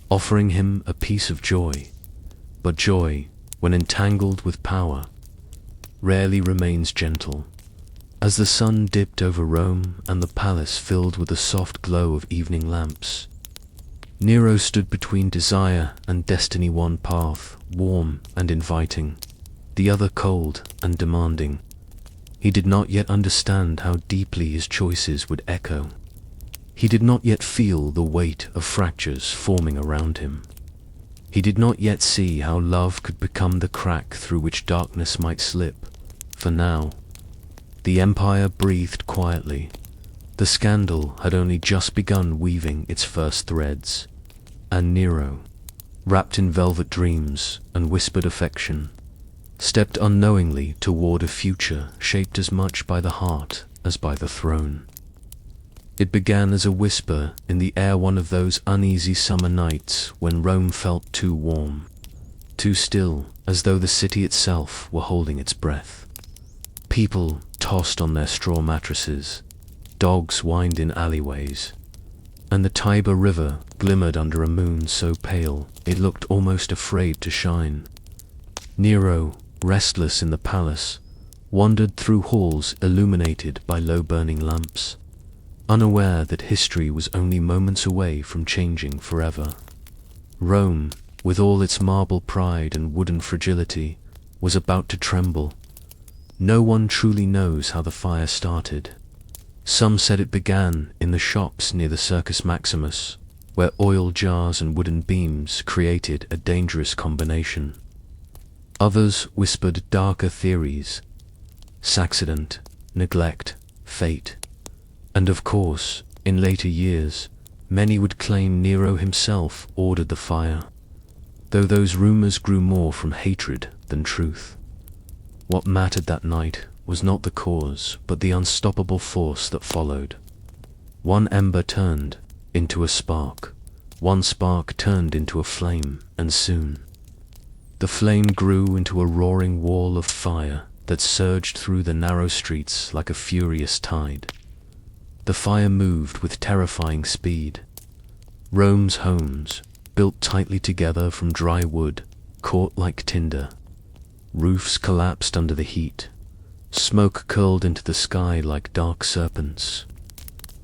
offering him a piece of joy. But joy, when entangled with power, rarely remains gentle. As the sun dipped over Rome and the palace filled with the soft glow of evening lamps, Nero stood between desire and destiny, one path warm and inviting, the other cold and demanding. He did not yet understand how deeply his choices would echo. He did not yet feel the weight of fractures forming around him. He did not yet see how love could become the crack through which darkness might slip. For now, the empire breathed quietly. The scandal had only just begun weaving its first threads, and Nero, wrapped in velvet dreams and whispered affection, stepped unknowingly toward a future shaped as much by the heart as by the throne. It began as a whisper in the air, one of those uneasy summer nights when Rome felt too warm, too still, as though the city itself were holding its breath. People tossed on their straw mattresses, dogs whined in alleyways, and the Tiber River glimmered under a moon so pale it looked almost afraid to shine. Nero, restless in the palace, wandered through halls illuminated by low-burning lamps, unaware that history was only moments away from changing forever. Rome, with all its marble pride and wooden fragility, was about to tremble. No one truly knows how the fire started. Some said it began in the shops near the Circus Maximus, where oil jars and wooden beams created a dangerous combination. Others whispered darker theories: accident, neglect, fate. And of course, in later years, many would claim Nero himself ordered the fire, though those rumors grew more from hatred than truth. What mattered that night was not the cause, but the unstoppable force that followed. One ember turned into a spark, one spark turned into a flame, and soon the flame grew into a roaring wall of fire that surged through the narrow streets like a furious tide. The fire moved with terrifying speed. Rome's homes, built tightly together from dry wood, caught like tinder. Roofs collapsed under the heat. Smoke curled into the sky like dark serpents.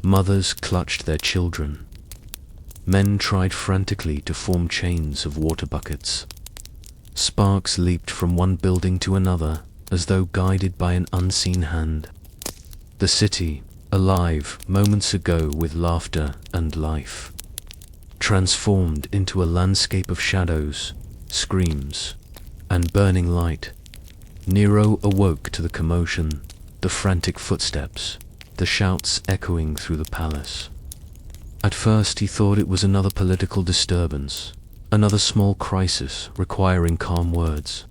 Mothers clutched their children. Men tried frantically to form chains of water buckets. Sparks leaped from one building to another, as though guided by an unseen hand. The city, alive moments ago with laughter and life, transformed into a landscape of shadows, screams, and burning light. Nero awoke to the commotion, the frantic footsteps, the shouts echoing through the palace. At first he thought it was another political disturbance, another small crisis requiring calm words.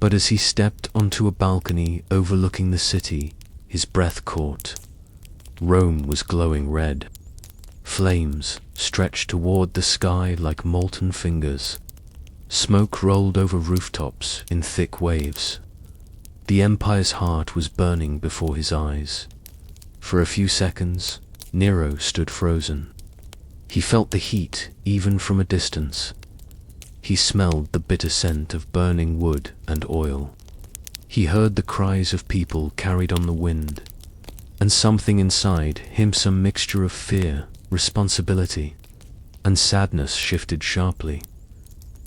But as he stepped onto a balcony overlooking the city, his breath caught. Rome was glowing red. Flames stretched toward the sky like molten fingers. Smoke rolled over rooftops in thick waves. The empire's heart was burning before his eyes. For a few seconds, Nero stood frozen. He felt the heat even from a distance. He smelled the bitter scent of burning wood and oil. He heard the cries of people carried on the wind, and something inside him, some mixture of fear, responsibility, and sadness, shifted sharply.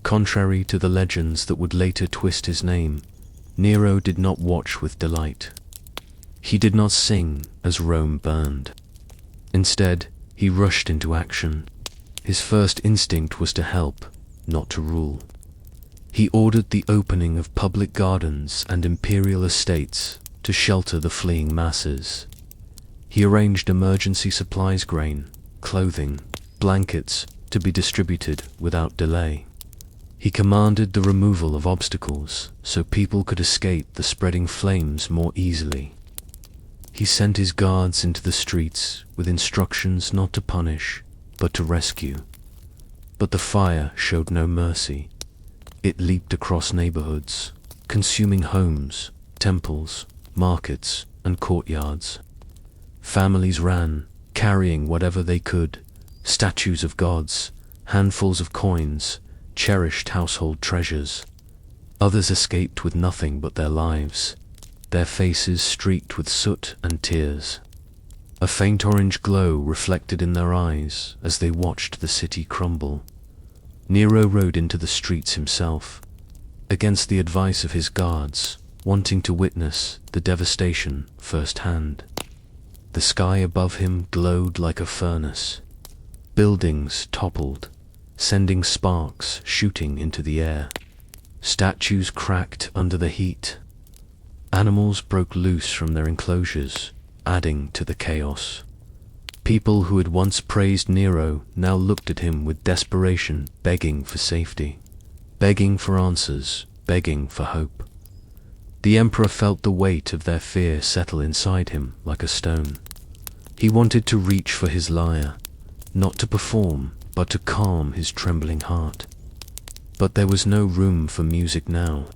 Contrary to the legends that would later twist his name, Nero did not watch with delight. He did not sing as Rome burned. Instead, he rushed into action. His first instinct was to help, not to rule. He ordered the opening of public gardens and imperial estates to shelter the fleeing masses. He arranged emergency supplies, grain, clothing, blankets, to be distributed without delay. He commanded the removal of obstacles so people could escape the spreading flames more easily. He sent his guards into the streets with instructions not to punish, but to rescue. But the fire showed no mercy. It leaped across neighborhoods, consuming homes, temples, markets, and courtyards. Families ran, carrying whatever they could: statues of gods, handfuls of coins, cherished household treasures. Others escaped with nothing but their lives, their faces streaked with soot and tears. A faint orange glow reflected in their eyes as they watched the city crumble. Nero rode into the streets himself, against the advice of his guards, wanting to witness the devastation firsthand. The sky above him glowed like a furnace. Buildings toppled, sending sparks shooting into the air. Statues cracked under the heat. Animals broke loose from their enclosures, adding to the chaos. People who had once praised Nero now looked at him with desperation, begging for safety, begging for answers, begging for hope. The emperor felt the weight of their fear settle inside him like a stone. He wanted to reach for his lyre, not to perform, but to calm his trembling heart. But there was no room for music now.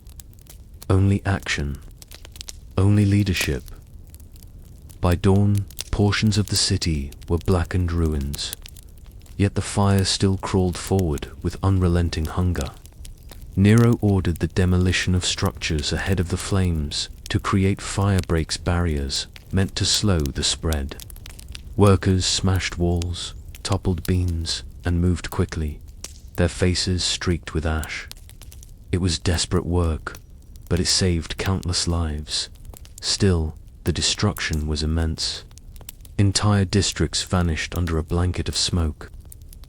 Only action. Only leadership. By dawn, portions of the city were blackened ruins. Yet the fire still crawled forward with unrelenting hunger. Nero ordered the demolition of structures ahead of the flames to create fire breaks barriers meant to slow the spread. Workers smashed walls, toppled beams, and moved quickly, their faces streaked with ash. It was desperate work, but it saved countless lives. Still, the destruction was immense. Entire districts vanished under a blanket of smoke.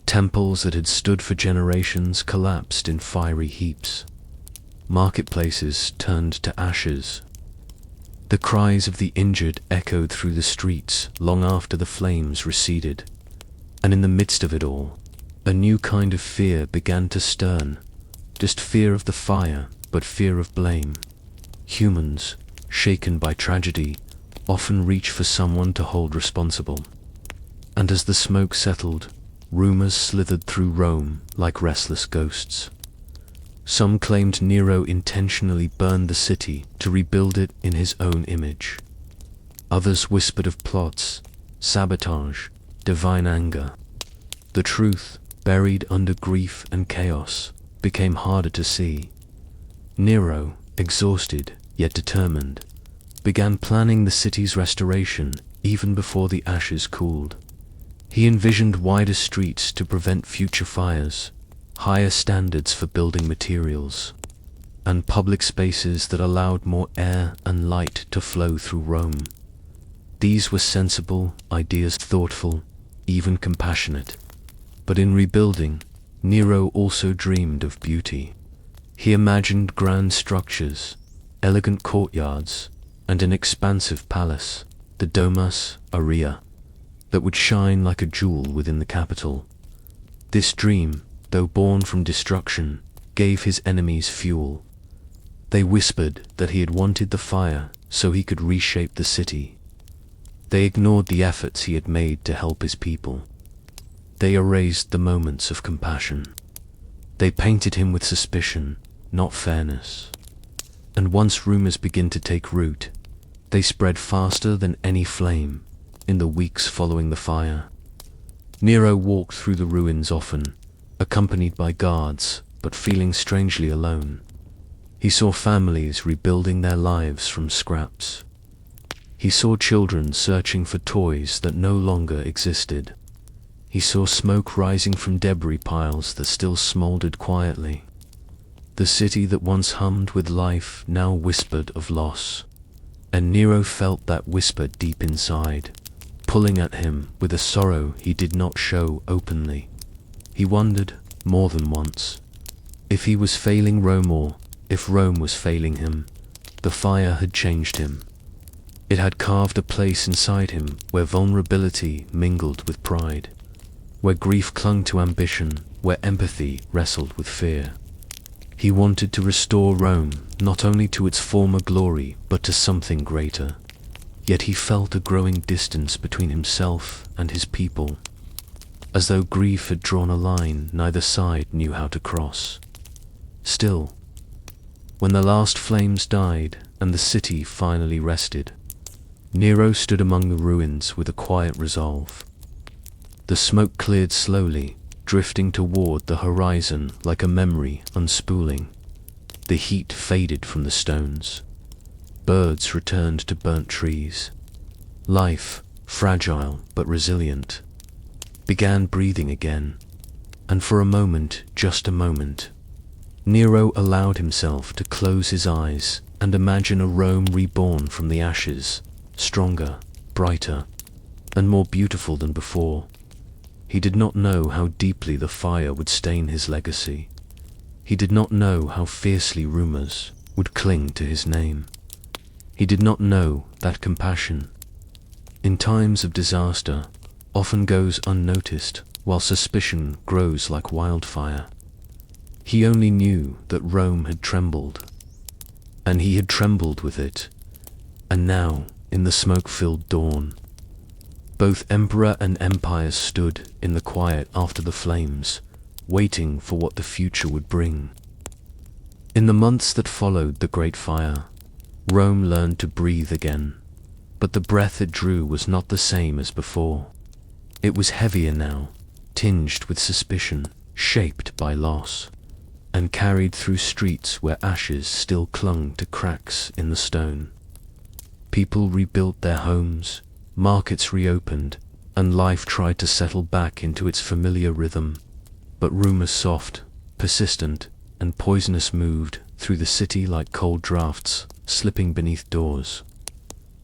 Temples that had stood for generations collapsed in fiery heaps. Marketplaces turned to ashes. The cries of the injured echoed through the streets long after the flames receded. And in the midst of it all, a new kind of fear began to stir. Just fear of the fire, but fear of blame. Humans, shaken by tragedy, often reach for someone to hold responsible. And as the smoke settled, rumors slithered through Rome like restless ghosts. Some claimed Nero intentionally burned the city to rebuild it in his own image. Others whispered of plots, sabotage, divine anger. The truth, buried under grief and chaos, became harder to see. Nero, exhausted yet determined, began planning the city's restoration even before the ashes cooled. He envisioned wider streets to prevent future fires, higher standards for building materials, and public spaces that allowed more air and light to flow through Rome. These were sensible ideas, thoughtful, even compassionate. But in rebuilding, Nero also dreamed of beauty. He imagined grand structures, elegant courtyards, and an expansive palace, the Domus Aurea, that would shine like a jewel within the capital. This dream, though born from destruction, gave his enemies fuel. They whispered that he had wanted the fire so he could reshape the city. They ignored the efforts he had made to help his people. They erased the moments of compassion. They painted him with suspicion, not fairness. And once rumors began to take root, they spread faster than any flame in the weeks following the fire. Nero walked through the ruins often, accompanied by guards, but feeling strangely alone. He saw families rebuilding their lives from scraps. He saw children searching for toys that no longer existed. He saw smoke rising from debris piles that still smoldered quietly. The city that once hummed with life now whispered of loss. And Nero felt that whisper deep inside, pulling at him with a sorrow he did not show openly. He wondered, more than once, If he was failing Rome, or if Rome was failing him, the fire had changed him. It had carved a place inside him where vulnerability mingled with pride, where grief clung to ambition, where empathy wrestled with fear. He wanted to restore Rome not only to its former glory but to something greater. Yet he felt a growing distance between himself and his people, as though grief had drawn a line neither side knew how to cross. Still, when the last flames died and the city finally rested, Nero stood among the ruins with a quiet resolve. The smoke cleared slowly, drifting toward the horizon like a memory unspooling. The heat faded from the stones. Birds returned to burnt trees. Life, fragile but resilient, began breathing again. And for a moment, just a moment, Nero allowed himself to close his eyes and imagine a Rome reborn from the ashes, stronger, brighter, and more beautiful than before. He did not know how deeply the fire would stain his legacy. He did not know how fiercely rumors would cling to his name. He did not know that compassion, in times of disaster, often goes unnoticed, while suspicion grows like wildfire. He only knew that Rome had trembled, and he had trembled with it. And now, in the smoke-filled dawn, both emperor and empire stood in the quiet after the flames, waiting for what the future would bring. In the months that followed the Great Fire, Rome learned to breathe again, but the breath it drew was not the same as before. It was heavier now, tinged with suspicion, shaped by loss, and carried through streets where ashes still clung to cracks in the stone. People rebuilt their homes, markets reopened, and life tried to settle back into its familiar rhythm. But rumors soft, persistent, and poisonous moved through the city like cold drafts, slipping beneath doors.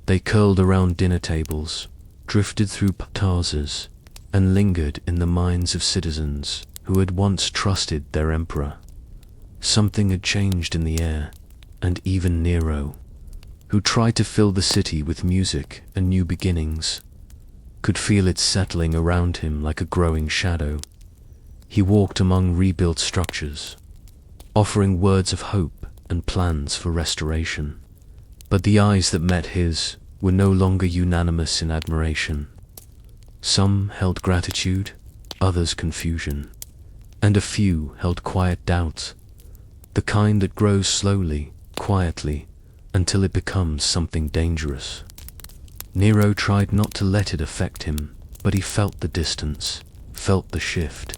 They curled around dinner tables, drifted through plazas, and lingered in the minds of citizens who had once trusted their emperor. Something had changed in the air, and even Nero, who tried to fill the city with music and new beginnings, could feel it settling around him like a growing shadow. He walked among rebuilt structures, offering words of hope and plans for restoration. But the eyes that met his were no longer unanimous in admiration. Some held gratitude, others confusion, and a few held quiet doubt, the kind that grows slowly, quietly, until it becomes something dangerous. Nero tried not to let it affect him, but he felt the distance, felt the shift,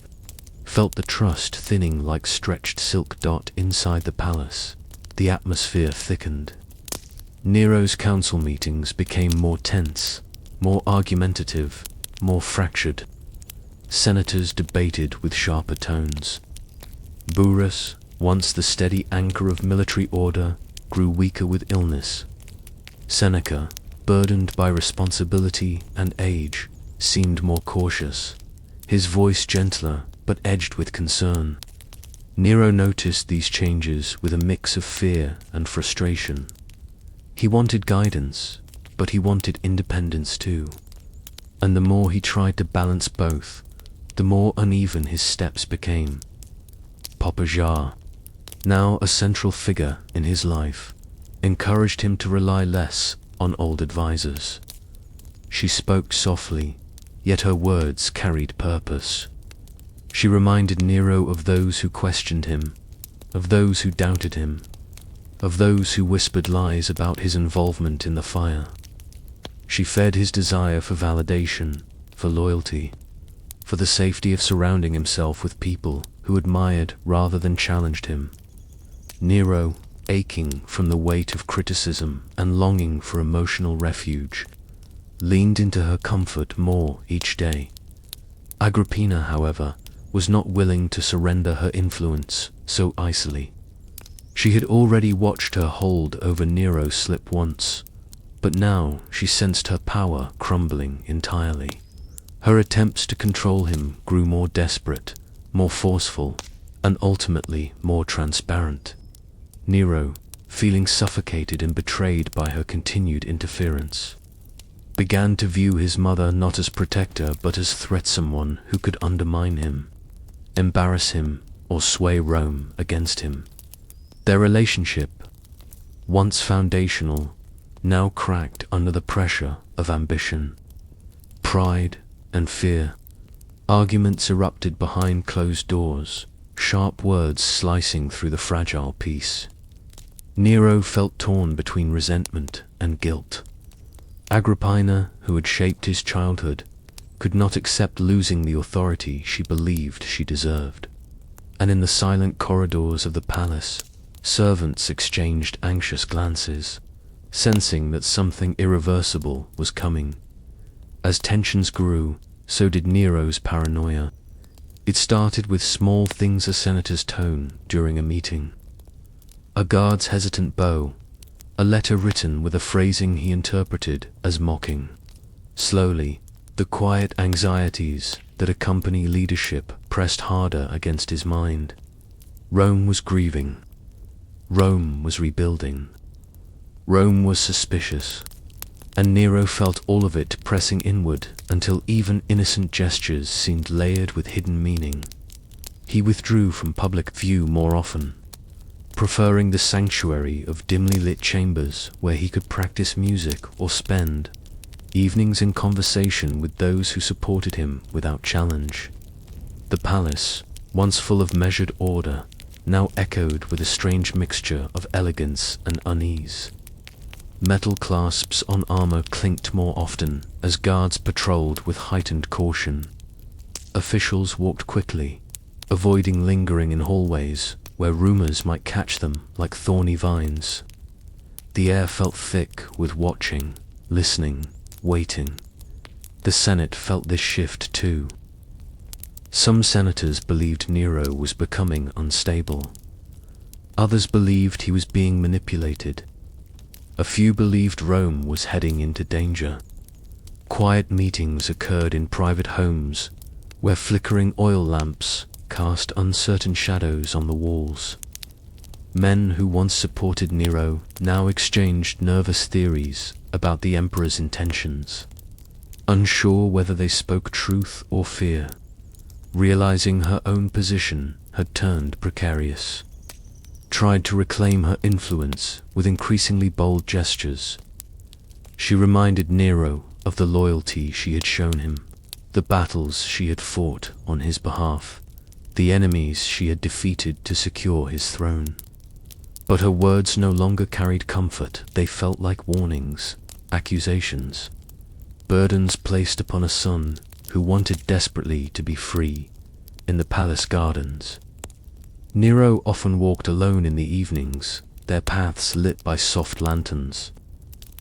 felt the trust thinning like stretched silk dot inside the palace. The atmosphere thickened. Nero's council meetings became more tense, more argumentative, more fractured. Senators debated with sharper tones. Burrus, once the steady anchor of military order, grew weaker with illness. Seneca, burdened by responsibility and age, seemed more cautious, his voice gentler but edged with concern. Nero noticed these changes with a mix of fear and frustration. He wanted guidance, but he wanted independence too. And the more he tried to balance both, the more uneven his steps became. Poppajah, now a central figure in his life, encouraged him to rely less on old advisors. She spoke softly, yet her words carried purpose. She reminded Nero of those who questioned him, of those who doubted him, of those who whispered lies about his involvement in the fire. She fed his desire for validation, for loyalty, for the safety of surrounding himself with people who admired rather than challenged him. Nero, aching from the weight of criticism and longing for emotional refuge, leaned into her comfort more each day. Agrippina, however, was not willing to surrender her influence so easily. She had already watched her hold over Nero slip once, but now she sensed her power crumbling entirely. Her attempts to control him grew more desperate, more forceful, and ultimately more transparent. Nero, feeling suffocated and betrayed by her continued interference, began to view his mother not as protector but as threatsome one who could undermine him, embarrass him, or sway Rome against him. Their relationship, once foundational, now cracked under the pressure of ambition, pride, and fear. Arguments erupted behind closed doors, sharp words slicing through the fragile peace. Nero felt torn between resentment and guilt. Agrippina, who had shaped his childhood, could not accept losing the authority she believed she deserved. And in the silent corridors of the palace, servants exchanged anxious glances, sensing that something irreversible was coming. As tensions grew, so did Nero's paranoia. It started with small things: a senator's tone during a meeting, a guard's hesitant bow, a letter written with a phrasing he interpreted as mocking. Slowly, the quiet anxieties that accompany leadership pressed harder against his mind. Rome was grieving. Rome was rebuilding. Rome was suspicious. And Nero felt all of it pressing inward until even innocent gestures seemed layered with hidden meaning. He withdrew from public view more often, preferring the sanctuary of dimly lit chambers where he could practice music or spend evenings in conversation with those who supported him without challenge. The palace, once full of measured order, now echoed with a strange mixture of elegance and unease. Metal clasps on armor clinked more often as guards patrolled with heightened caution. Officials walked quickly, avoiding lingering in hallways where rumors might catch them like thorny vines. The air felt thick with watching, listening, waiting. The Senate felt this shift too. Some senators believed Nero was becoming unstable. Others believed he was being manipulated. A few believed Rome was heading into danger. Quiet meetings occurred in private homes, where flickering oil lamps cast uncertain shadows on the walls. Men who once supported Nero now exchanged nervous theories about the emperor's intentions, unsure whether they spoke truth or fear, realizing her own position had turned precarious. Tried to reclaim her influence with increasingly bold gestures. She reminded Nero of the loyalty she had shown him, the battles she had fought on his behalf, the enemies she had defeated to secure his throne. But her words no longer carried comfort. They felt like warnings, accusations, burdens placed upon a son who wanted desperately to be free in the palace gardens. Nero often walked alone in the evenings, their paths lit by soft lanterns.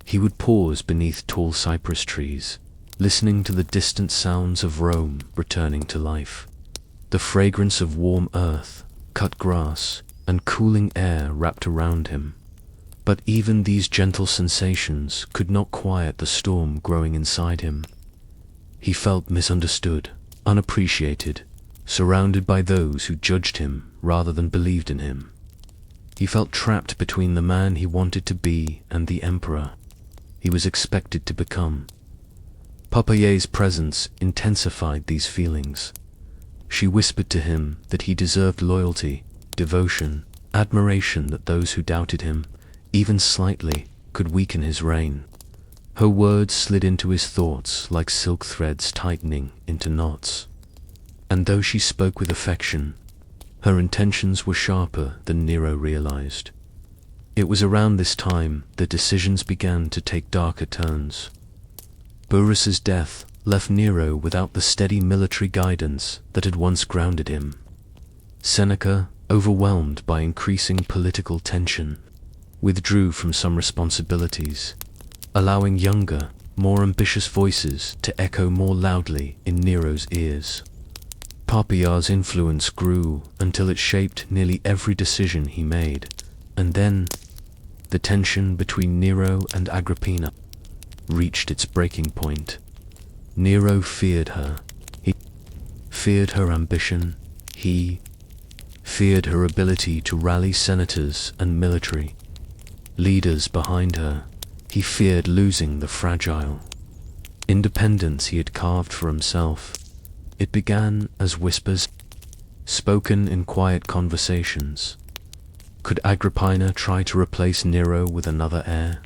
He would pause beneath tall cypress trees, listening to the distant sounds of Rome returning to life. The fragrance of warm earth, cut grass, and cooling air wrapped around him. But even these gentle sensations could not quiet the storm growing inside him. He felt misunderstood, unappreciated, surrounded by those who judged him rather than believed in him. He felt trapped between the man he wanted to be and the emperor he was expected to become. Poppye's presence intensified these feelings. She whispered to him that he deserved loyalty, devotion, admiration, that those who doubted him, even slightly, could weaken his reign. Her words slid into his thoughts like silk threads tightening into knots. And though she spoke with affection, her intentions were sharper than Nero realized. It was around this time that decisions began to take darker turns. Burrus's death left Nero without the steady military guidance that had once grounded him. Seneca, overwhelmed by increasing political tension, withdrew from some responsibilities, allowing younger, more ambitious voices to echo more loudly in Nero's ears. Poppye's influence grew until it shaped nearly every decision he made, and then the tension between Nero and Agrippina reached its breaking point. Nero feared her. He feared her ambition. He feared her ability to rally senators and military leaders behind her. He feared losing the fragile independence he had carved for himself. It began as whispers, spoken in quiet conversations. Could Agrippina try to replace Nero with another heir?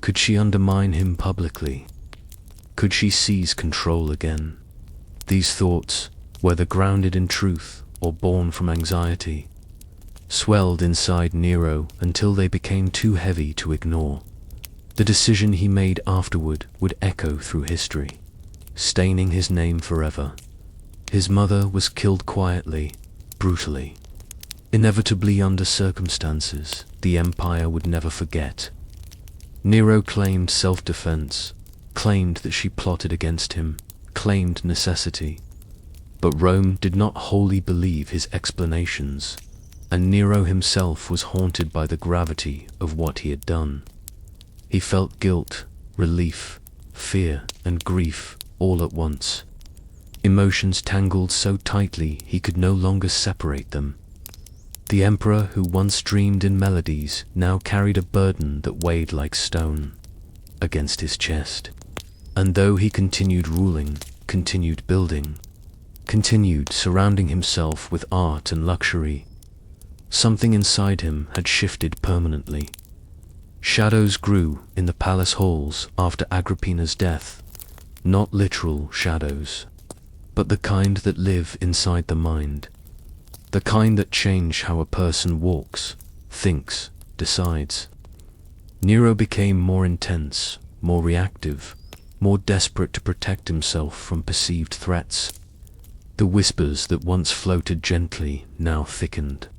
Could she undermine him publicly? Could she seize control again? These thoughts, whether grounded in truth or born from anxiety, swelled inside Nero until they became too heavy to ignore. The decision he made afterward would echo through history, staining his name forever. His mother was killed quietly, brutally, inevitably under circumstances the empire would never forget. Nero claimed self-defense, claimed that she plotted against him, claimed necessity. But Rome did not wholly believe his explanations, and Nero himself was haunted by the gravity of what he had done. He felt guilt, relief, fear, and grief all at once. Emotions tangled so tightly he could no longer separate them. The emperor who once dreamed in melodies now carried a burden that weighed like stone against his chest. And though he continued ruling, continued building, continued surrounding himself with art and luxury, something inside him had shifted permanently. Shadows grew in the palace halls after Agrippina's death, not literal shadows, but the kind that live inside the mind, the kind that change how a person walks, thinks, decides. Nero became more intense, more reactive, more desperate to protect himself from perceived threats. The whispers that once floated gently now thickened,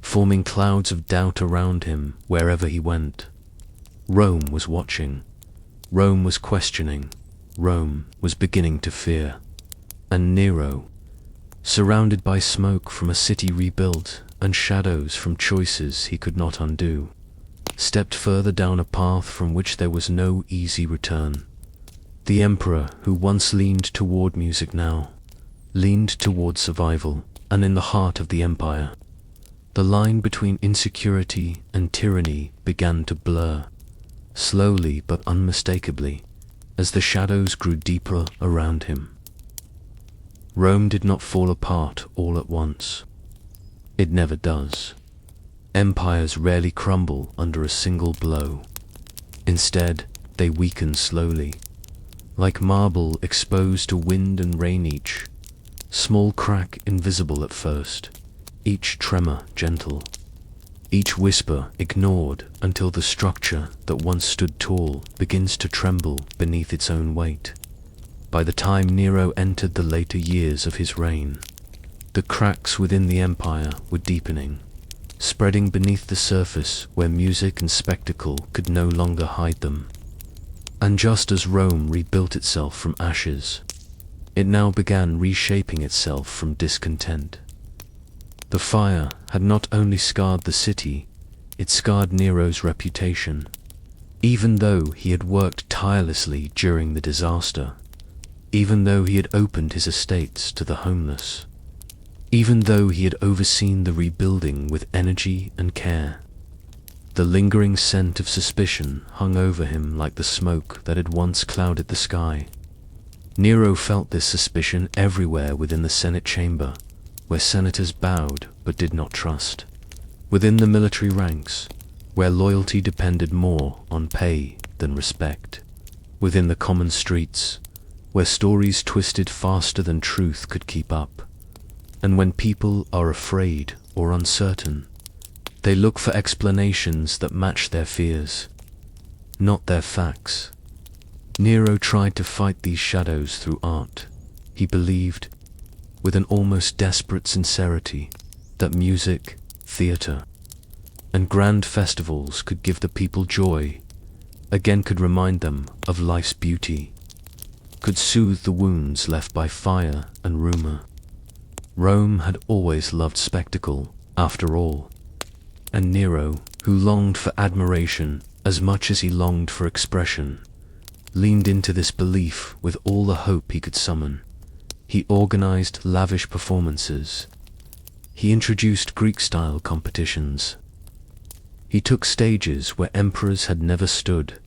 forming clouds of doubt around him wherever he went. Rome was watching. Rome was questioning. Rome was beginning to fear. And Nero, surrounded by smoke from a city rebuilt and shadows from choices he could not undo, stepped further down a path from which there was no easy return. The emperor who once leaned toward music now leaned toward survival, and in the heart of the empire, the line between insecurity and tyranny began to blur, slowly but unmistakably, as the shadows grew deeper around him. Rome did not fall apart all at once. It never does. Empires rarely crumble under a single blow. Instead, they weaken slowly, like marble exposed to wind and rain, each small crack invisible at first, each tremor gentle, each whisper ignored until the structure that once stood tall begins to tremble beneath its own weight. By the time Nero entered the later years of his reign, the cracks within the empire were deepening, spreading beneath the surface where music and spectacle could no longer hide them. And just as Rome rebuilt itself from ashes, it now began reshaping itself from discontent. The fire had not only scarred the city, it scarred Nero's reputation. Even though he had worked tirelessly during the disaster, even though he had opened his estates to the homeless, even though he had overseen the rebuilding with energy and care, the lingering scent of suspicion hung over him like the smoke that had once clouded the sky. Nero felt this suspicion everywhere within the Senate chamber, where senators bowed but did not trust, within the military ranks, where loyalty depended more on pay than respect, within the common streets, where stories twisted faster than truth could keep up. And when people are afraid or uncertain, they look for explanations that match their fears, not their facts. Nero tried to fight these shadows through art. He believed, with an almost desperate sincerity, that music, theater, and grand festivals could give the people joy, again could remind them of life's beauty, could soothe the wounds left by fire and rumor. Rome had always loved spectacle, after all, and Nero, who longed for admiration as much as he longed for expression, leaned into this belief with all the hope he could summon. He organized lavish performances, He introduced Greek-style competitions. He took stages where emperors had never stood,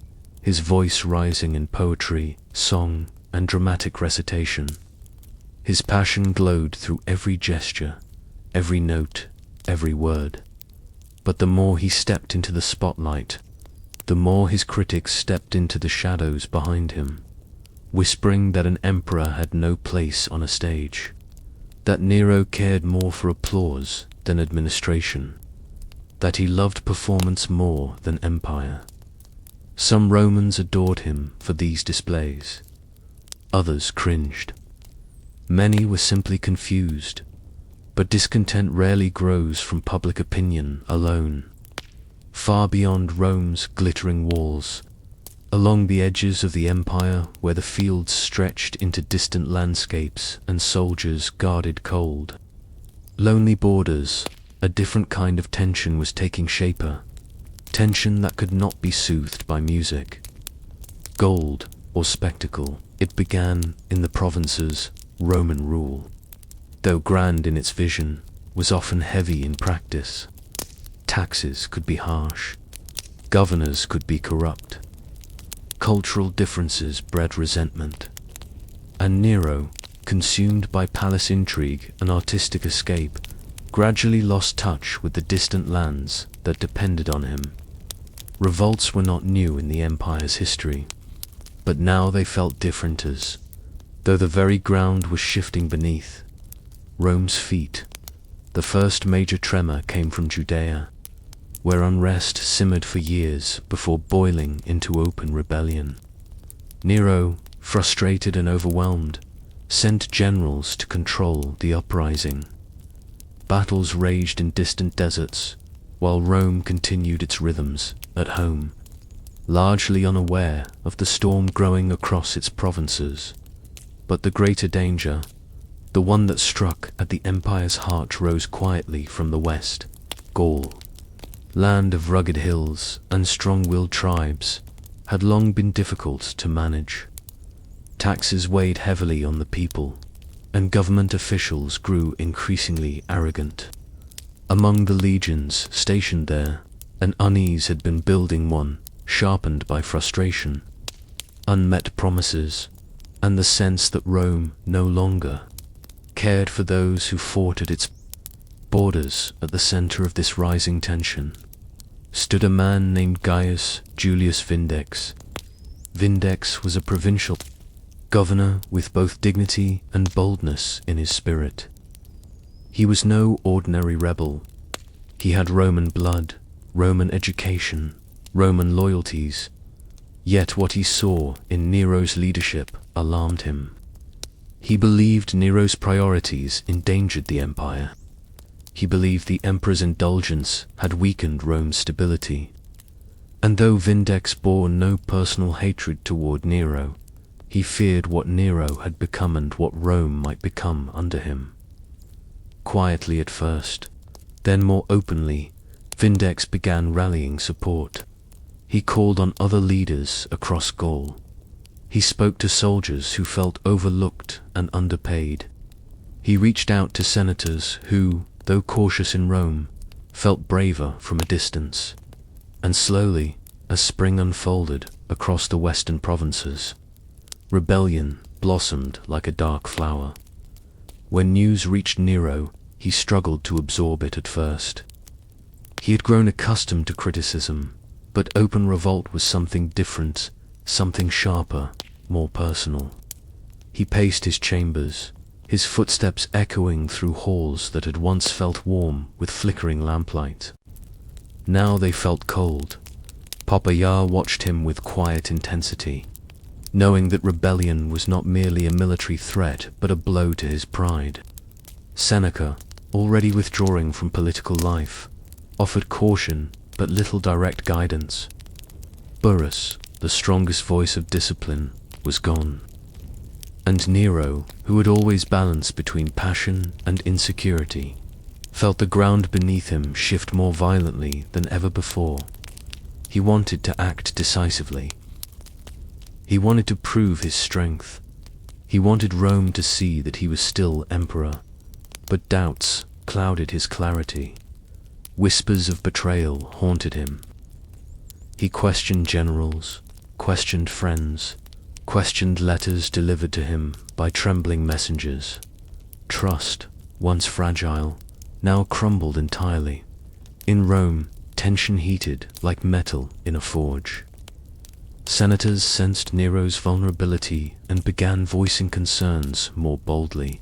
his voice rising in poetry, song, and dramatic recitation. His passion glowed through every gesture, every note, every word. But the more he stepped into the spotlight, the more his critics stepped into the shadows behind him, whispering that an emperor had no place on a stage, that Nero cared more for applause than administration, that he loved performance more than empire. Some Romans adored him for these displays. Others cringed. Many were simply confused, but discontent rarely grows from public opinion alone. Far beyond Rome's glittering walls, along the edges of the empire where the fields stretched into distant landscapes and soldiers guarded cold, lonely borders, a different kind of tension was taking shape, tension that could not be soothed by music, gold, or spectacle. It began in the provinces. Roman rule, though grand in its vision, was often heavy in practice. Taxes could be harsh, governors could be corrupt, cultural differences bred resentment, and Nero, consumed by palace intrigue and artistic escape, gradually lost touch with the distant lands that depended on him. Revolts were not new in the empire's history, but now they felt different as though the very ground was shifting beneath Rome's feet. The first major tremor came from Judea, where unrest simmered for years before boiling into open rebellion. Nero, frustrated and overwhelmed, sent generals to control the uprising. Battles raged in distant deserts, while Rome continued its rhythms at home, largely unaware of the storm growing across its provinces. But the greater danger, the one that struck at the empire's heart, rose quietly from the west. Gaul, land of rugged hills and strong-willed tribes, had long been difficult to manage. Taxes weighed heavily on the people, and government officials grew increasingly arrogant. Among the legions stationed there, an unease had been building, one sharpened by frustration, unmet promises, and the sense that Rome no longer cared for those who fought at its borders. At the center of this rising tension stood a man named Gaius Julius Vindex. Vindex was a provincial governor with both dignity and boldness in his spirit. He was no ordinary rebel. He had Roman blood, Roman education, Roman loyalties. Yet what he saw in Nero's leadership alarmed him. He believed Nero's priorities endangered the empire. He believed the emperor's indulgence had weakened Rome's stability. And though Vindex bore no personal hatred toward Nero, he feared what Nero had become and what Rome might become under him. Quietly at first, then more openly, Vindex began rallying support. He called on other leaders across Gaul. He spoke to soldiers who felt overlooked and underpaid. He reached out to senators who, though cautious in Rome, felt braver from a distance. And slowly, as spring unfolded across the western provinces, rebellion blossomed like a dark flower. When news reached Nero, he struggled to absorb it at first. He had grown accustomed to criticism, but open revolt was something different, something sharper, more personal. He paced his chambers, his footsteps echoing through halls that had once felt warm with flickering lamplight. Now they felt cold. Poppayar watched him with quiet intensity, knowing that rebellion was not merely a military threat but a blow to his pride. Seneca, already withdrawing from political life, offered caution but little direct guidance. Burrus, the strongest voice of discipline, was gone. And Nero, who had always balanced between passion and insecurity, felt the ground beneath him shift more violently than ever before. He wanted to act decisively. He wanted to prove his strength. He wanted Rome to see that he was still emperor. But doubts, clouded his clarity. Whispers of betrayal haunted him. He questioned generals, questioned friends, questioned letters delivered to him by trembling messengers. Trust, once fragile, now crumbled entirely. In Rome, tension heated like metal in a forge. Senators sensed Nero's vulnerability and began voicing concerns more boldly.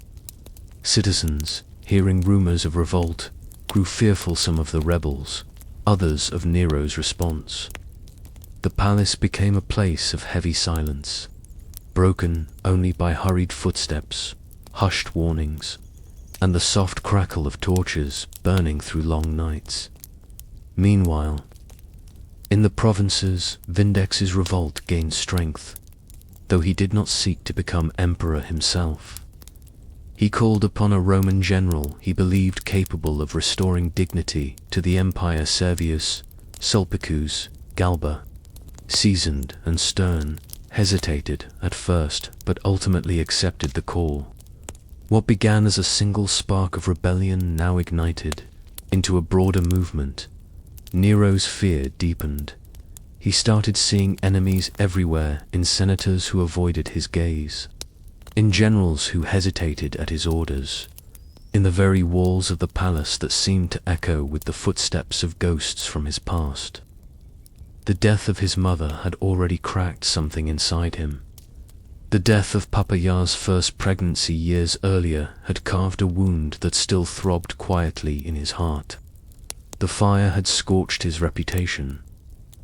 Citizens, hearing rumors of revolt, grew fearful, some of the rebels, others of Nero's response. The palace became a place of heavy silence, broken only by hurried footsteps, hushed warnings, and the soft crackle of torches burning through long nights. Meanwhile, in the provinces, Vindex's revolt gained strength, though he did not seek to become emperor himself. He called upon a Roman general he believed capable of restoring dignity to the empire. Servius Sulpicius Galba, seasoned and stern, hesitated at first but ultimately accepted the call. What began as a single spark of rebellion now ignited into a broader movement. Nero's fear deepened. He started seeing enemies everywhere, in senators who avoided his gaze, in generals who hesitated at his orders, in the very walls of the palace that seemed to echo with the footsteps of ghosts from his past. The death of his mother had already cracked something inside him. The death of Papaya's first pregnancy years earlier had carved a wound that still throbbed quietly in his heart. The fire had scorched his reputation,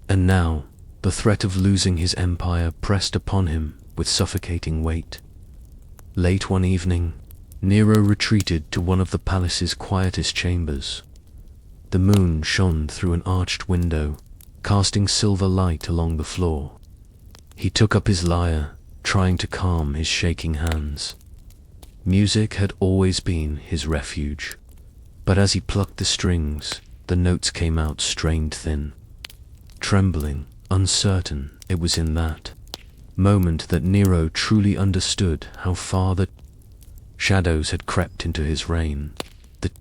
and now the threat of losing his empire pressed upon him with suffocating weight. Late one evening, Nero retreated to one of the palace's quietest chambers. The moon shone through an arched window, casting silver light along the floor. He took up his lyre, trying to calm his shaking hands. Music had always been his refuge, but as he plucked the strings, the notes came out strained thin. Trembling, uncertain, it was in that moment that Nero truly understood how far the shadows had crept into his reign. The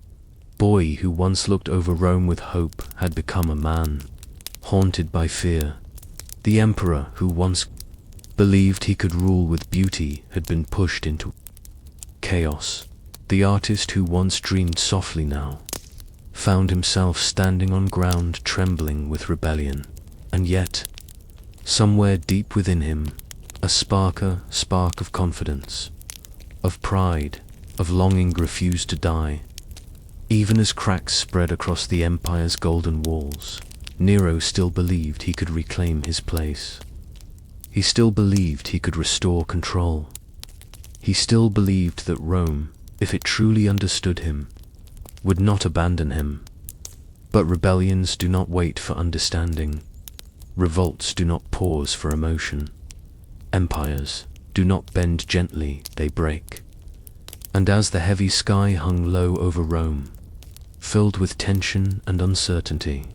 boy who once looked over Rome with hope had become a man, haunted by fear. The emperor who once believed he could rule with beauty had been pushed into chaos. The artist who once dreamed softly now found himself standing on ground trembling with rebellion. And yet, somewhere deep within him, a spark of confidence, of pride, of longing refused to die. Even as cracks spread across the empire's golden walls, Nero still believed he could reclaim his place. He still believed he could restore control. He still believed that Rome, if it truly understood him, would not abandon him. But rebellions do not wait for understanding. Revolts do not pause for emotion. Empires do not bend gently, they break. And as the heavy sky hung low over Rome, filled with tension and uncertainty,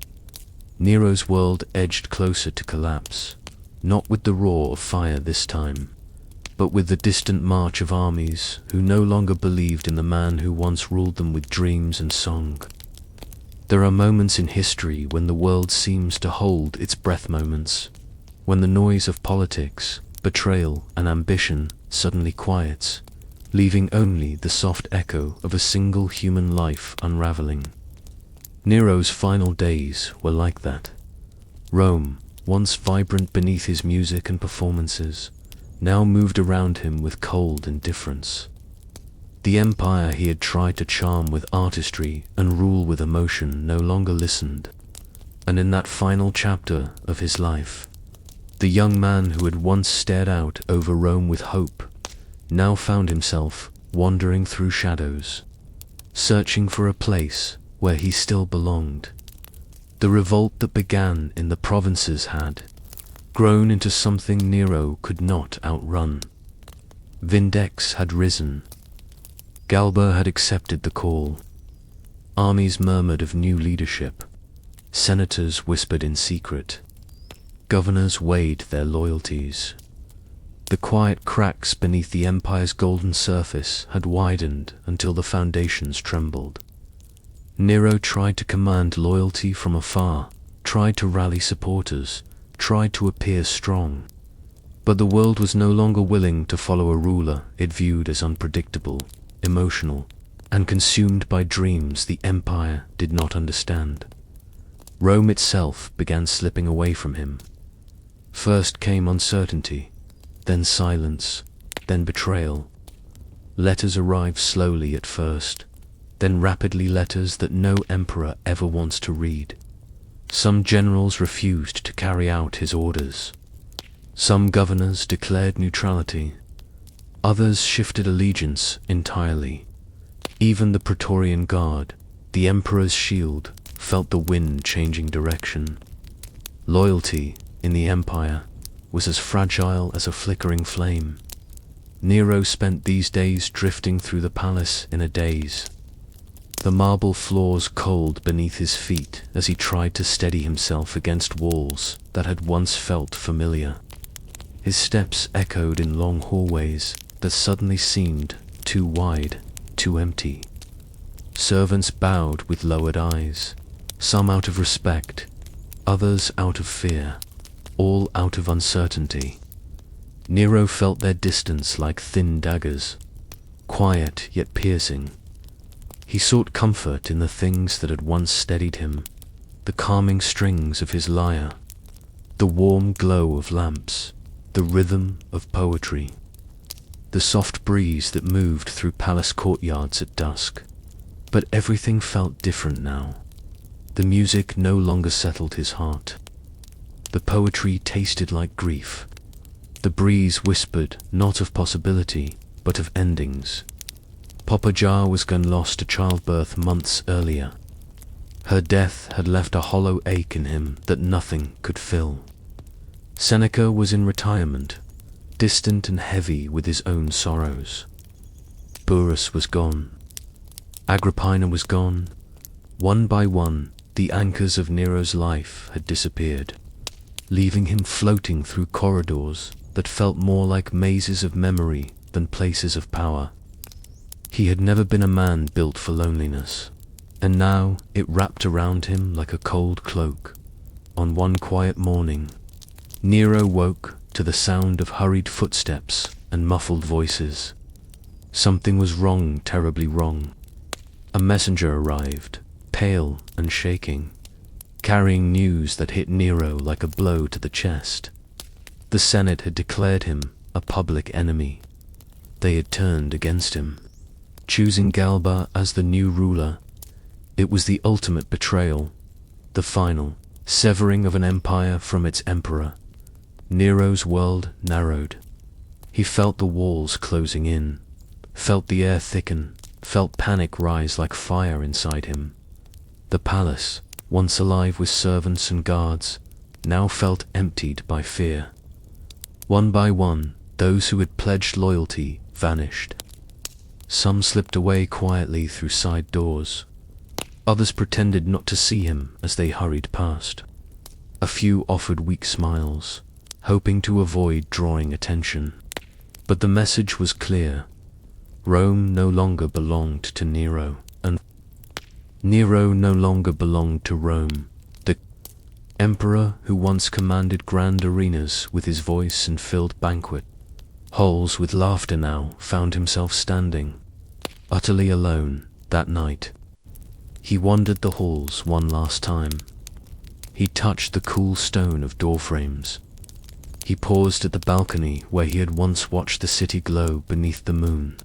Nero's world edged closer to collapse, not with the roar of fire this time, but with the distant march of armies who no longer believed in the man who once ruled them with dreams and song. There are moments in history when the world seems to hold its breath, moments when the noise of politics, betrayal, and ambition suddenly quiets, leaving only the soft echo of a single human life unraveling. Nero's final days were like that. Rome, once vibrant beneath his music and performances, now moved around him with cold indifference. The empire he had tried to charm with artistry and rule with emotion no longer listened. And in that final chapter of his life, the young man who had once stared out over Rome with hope now found himself wandering through shadows, searching for a place where he still belonged. The revolt that began in the provinces had grown into something Nero could not outrun. Vindex had risen. Galba had accepted the call. Armies murmured of new leadership. Senators whispered in secret. Governors weighed their loyalties. The quiet cracks beneath the empire's golden surface had widened until the foundations trembled. Nero tried to command loyalty from afar, tried to rally supporters, tried to appear strong. But the world was no longer willing to follow a ruler it viewed as unpredictable, emotional, and consumed by dreams the empire did not understand. Rome itself began slipping away from him. First came uncertainty, then silence, then betrayal. Letters arrived slowly at first, then rapidly letters that no emperor ever wants to read. Some generals refused to carry out his orders. Some governors declared neutrality. Others shifted allegiance entirely. Even the Praetorian Guard, the emperor's shield, felt the wind changing direction. Loyalty, in the empire, was as fragile as a flickering flame. Nero spent these days drifting through the palace in a daze. The marble floors cold beneath his feet as he tried to steady himself against walls that had once felt familiar. His steps echoed in long hallways that suddenly seemed too wide, too empty. Servants bowed with lowered eyes, some out of respect, others out of fear, all out of uncertainty. Nero felt their distance like thin daggers, quiet yet piercing. He sought comfort in the things that had once steadied him, the calming strings of his lyre, the warm glow of lamps, the rhythm of poetry, the soft breeze that moved through palace courtyards at dusk. But everything felt different now. The music no longer settled his heart. The poetry tasted like grief. The breeze whispered not of possibility, but of endings. Poppajah was gone lost to childbirth months earlier. Her death had left a hollow ache in him that nothing could fill. Seneca was in retirement, distant and heavy with his own sorrows. Burrus was gone. Agrippina was gone. One by one, the anchors of Nero's life had disappeared, leaving him floating through corridors that felt more like mazes of memory than places of power. He had never been a man built for loneliness, and now it wrapped around him like a cold cloak. On one quiet morning, Nero woke to the sound of hurried footsteps and muffled voices. Something was wrong, terribly wrong. A messenger arrived, pale and shaking, carrying news that hit Nero like a blow to the chest. The Senate had declared him a public enemy. They had turned against him, choosing Galba as the new ruler. It was the ultimate betrayal, the final severing of an empire from its emperor. Nero's world narrowed. He felt the walls closing in, felt the air thicken, felt panic rise like fire inside him. The palace, once alive with servants and guards, now felt emptied by fear. One by one, those who had pledged loyalty vanished. Some slipped away quietly through side doors. Others pretended not to see him as they hurried past. A few offered weak smiles, hoping to avoid drawing attention. But the message was clear. Rome no longer belonged to Nero, and Nero no longer belonged to Rome. The emperor who once commanded grand arenas with his voice and filled banquet halls with laughter now found himself standing, utterly alone, that night. He wandered the halls one last time. He touched the cool stone of doorframes. He paused at the balcony where he had once watched the city glow beneath the moon.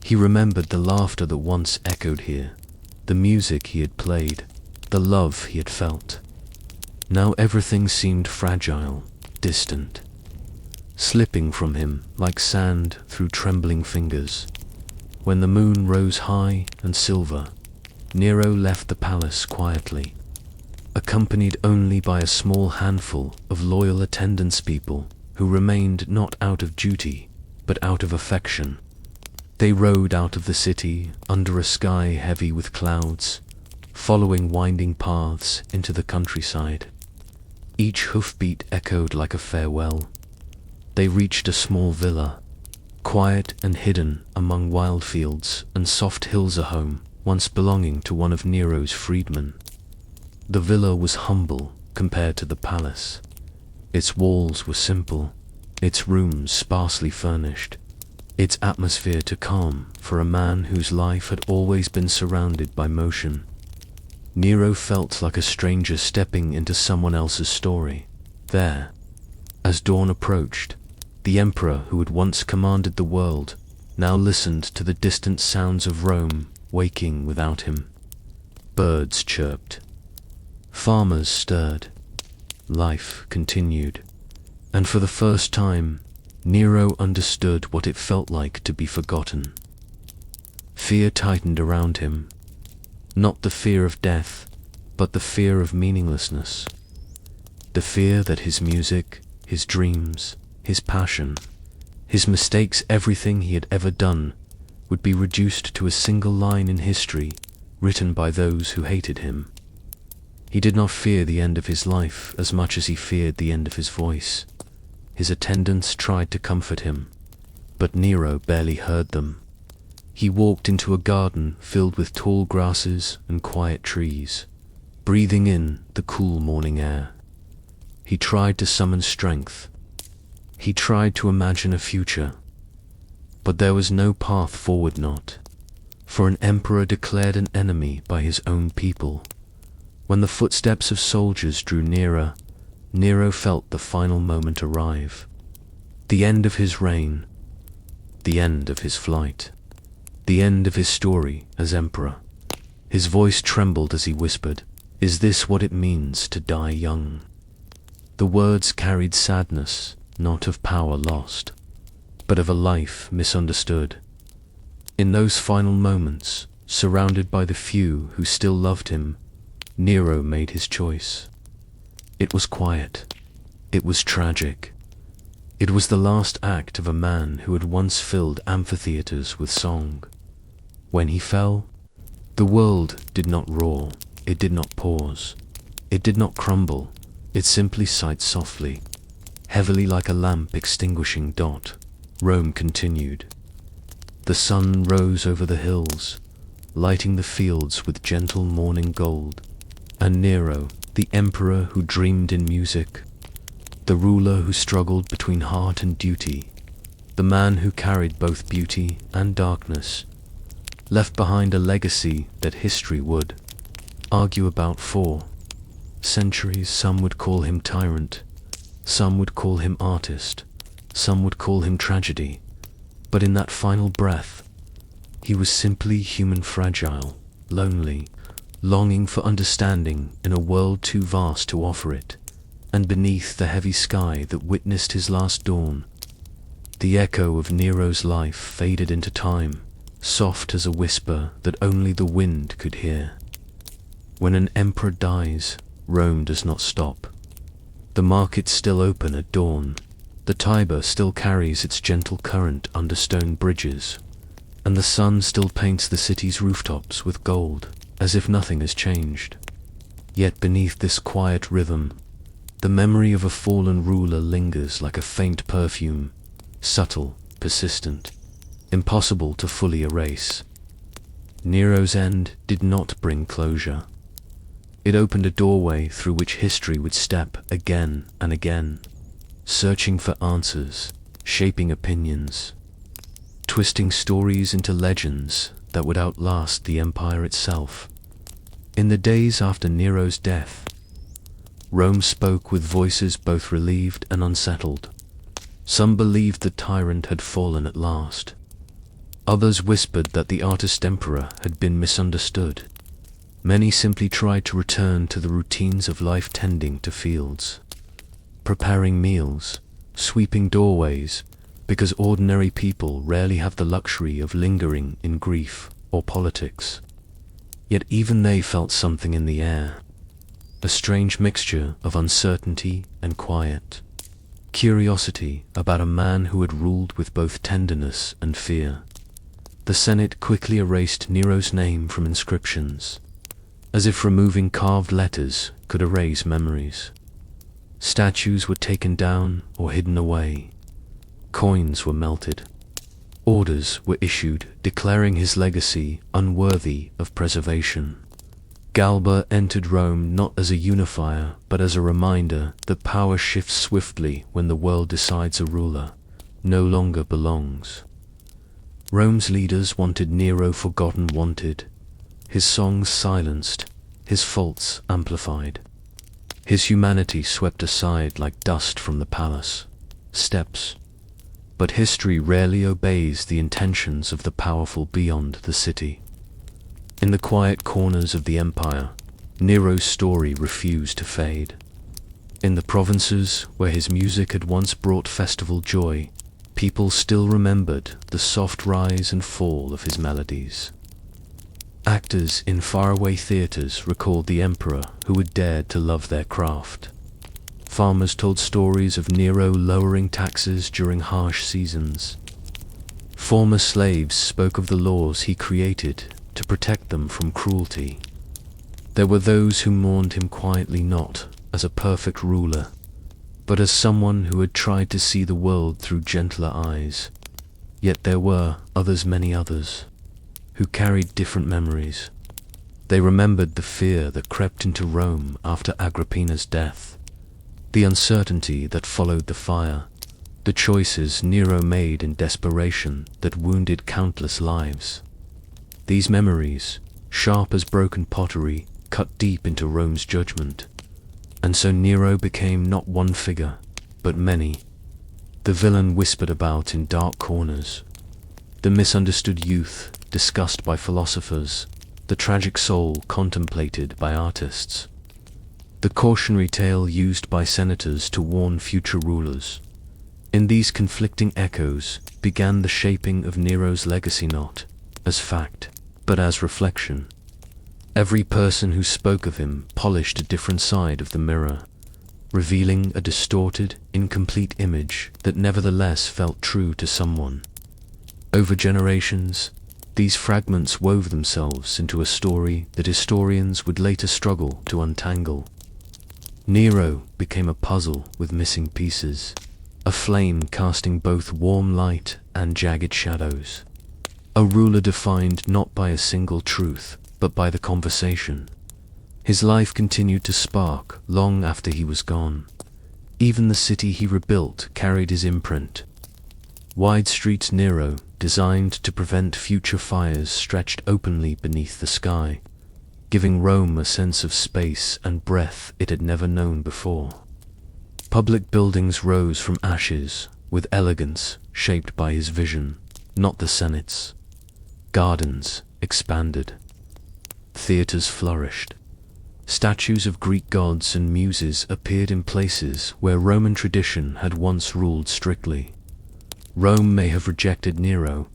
He remembered the laughter that once echoed here, the music he had played, the love he had felt. Now everything seemed fragile, distant, slipping from him like sand through trembling fingers. When the moon rose high and silver, Nero left the palace quietly, accompanied only by a small handful of loyal attendance people who remained not out of duty, but out of affection. They rode out of the city under a sky heavy with clouds, following winding paths into the countryside. Each hoofbeat echoed like a farewell. They reached a small villa, quiet and hidden among wild fields and soft hills, a home once belonging to one of Nero's freedmen. The villa was humble compared to the palace. Its walls were simple, its rooms sparsely furnished, its atmosphere too calm for a man whose life had always been surrounded by motion. Nero felt like a stranger stepping into someone else's story. There, as dawn approached, the emperor who had once commanded the world now listened to the distant sounds of Rome waking without him. Birds chirped. Farmers stirred. Life continued. And for the first time, Nero understood what it felt like to be forgotten. Fear tightened around him. Not the fear of death, but the fear of meaninglessness. The fear that his music, his dreams, his passion, his mistakes, everything he had ever done, would be reduced to a single line in history written by those who hated him. He did not fear the end of his life as much as he feared the end of his voice. His attendants tried to comfort him, but Nero barely heard them. He walked into a garden filled with tall grasses and quiet trees, breathing in the cool morning air. He tried to summon strength. He tried to imagine a future. But there was no path forward, not for an emperor declared an enemy by his own people. When the footsteps of soldiers drew nearer, Nero felt the final moment arrive. The end of his reign, the end of his flight, the end of his story as emperor. His voice trembled as he whispered, "Is this what it means to die young?" The words carried sadness, not of power lost, but of a life misunderstood. In those final moments, surrounded by the few who still loved him, Nero made his choice. It was quiet. It was tragic. It was the last act of a man who had once filled amphitheaters with song. When he fell, the world did not roar, it did not pause, it did not crumble, it simply sighed softly, heavily like a lamp extinguishing dot. Rome continued. The sun rose over the hills, lighting the fields with gentle morning gold. And Nero, the emperor who dreamed in music, the ruler who struggled between heart and duty, the man who carried both beauty and darkness, left behind a legacy that history would argue about for centuries. Some would call him tyrant, some would call him artist, some would call him tragedy, but in that final breath, he was simply human, fragile, lonely, longing for understanding in a world too vast to offer it. And beneath the heavy sky that witnessed his last dawn, the echo of Nero's life faded into time, soft as a whisper that only the wind could hear. When an emperor dies, Rome does not stop. The markets still open at dawn, the Tiber still carries its gentle current under stone bridges, and the sun still paints the city's rooftops with gold, as if nothing has changed. Yet beneath this quiet rhythm, the memory of a fallen ruler lingers like a faint perfume, subtle, persistent, impossible to fully erase. Nero's end did not bring closure. It opened a doorway through which history would step again and again, searching for answers, shaping opinions, twisting stories into legends that would outlast the empire itself. In the days after Nero's death, Rome spoke with voices both relieved and unsettled. Some believed the tyrant had fallen at last. Others whispered that the artist emperor had been misunderstood. Many simply tried to return to the routines of life, tending to fields, preparing meals, sweeping doorways, because ordinary people rarely have the luxury of lingering in grief or politics. Yet even they felt something in the air, a strange mixture of uncertainty and quiet, curiosity about a man who had ruled with both tenderness and fear. The Senate quickly erased Nero's name from inscriptions, as if removing carved letters could erase memories. Statues were taken down or hidden away. Coins were melted. Orders were issued declaring his legacy unworthy of preservation. Galba entered Rome not as a unifier, but as a reminder that power shifts swiftly when the world decides a ruler no longer belongs. Rome's leaders wanted Nero forgotten, wanted his songs silenced, his faults amplified, his humanity swept aside like dust from the palace steps. But history rarely obeys the intentions of the powerful beyond the city. In the quiet corners of the empire, Nero's story refused to fade. In the provinces where his music had once brought festival joy, people still remembered the soft rise and fall of his melodies. Actors in faraway theaters recalled the emperor who had dared to love their craft. Farmers told stories of Nero lowering taxes during harsh seasons. Former slaves spoke of the laws he created to protect them from cruelty. There were those who mourned him quietly, not as a perfect ruler, but as someone who had tried to see the world through gentler eyes. Yet there were others, many others, who carried different memories. They remembered the fear that crept into Rome after Agrippina's death, the uncertainty that followed the fire, the choices Nero made in desperation that wounded countless lives. These memories, sharp as broken pottery, cut deep into Rome's judgment. And so Nero became not one figure, but many. The villain whispered about in dark corners, the misunderstood youth discussed by philosophers, the tragic soul contemplated by artists, the cautionary tale used by senators to warn future rulers. In these conflicting echoes began the shaping of Nero's legacy, not as fact, but as reflection. Every person who spoke of him polished a different side of the mirror, revealing a distorted, incomplete image that nevertheless felt true to someone. Over generations, these fragments wove themselves into a story that historians would later struggle to untangle. Nero became a puzzle with missing pieces, a flame casting both warm light and jagged shadows. A ruler defined not by a single truth, but by the conversation. His life continued to spark long after he was gone. Even the city he rebuilt carried his imprint. Wide streets Nero, designed to prevent future fires, stretched openly beneath the sky, giving Rome a sense of space and breadth it had never known before. Public buildings rose from ashes, with elegance shaped by his vision, not the Senate's. Gardens expanded. Theaters flourished. Statues of Greek gods and muses appeared in places where Roman tradition had once ruled strictly. Rome may have rejected Nero,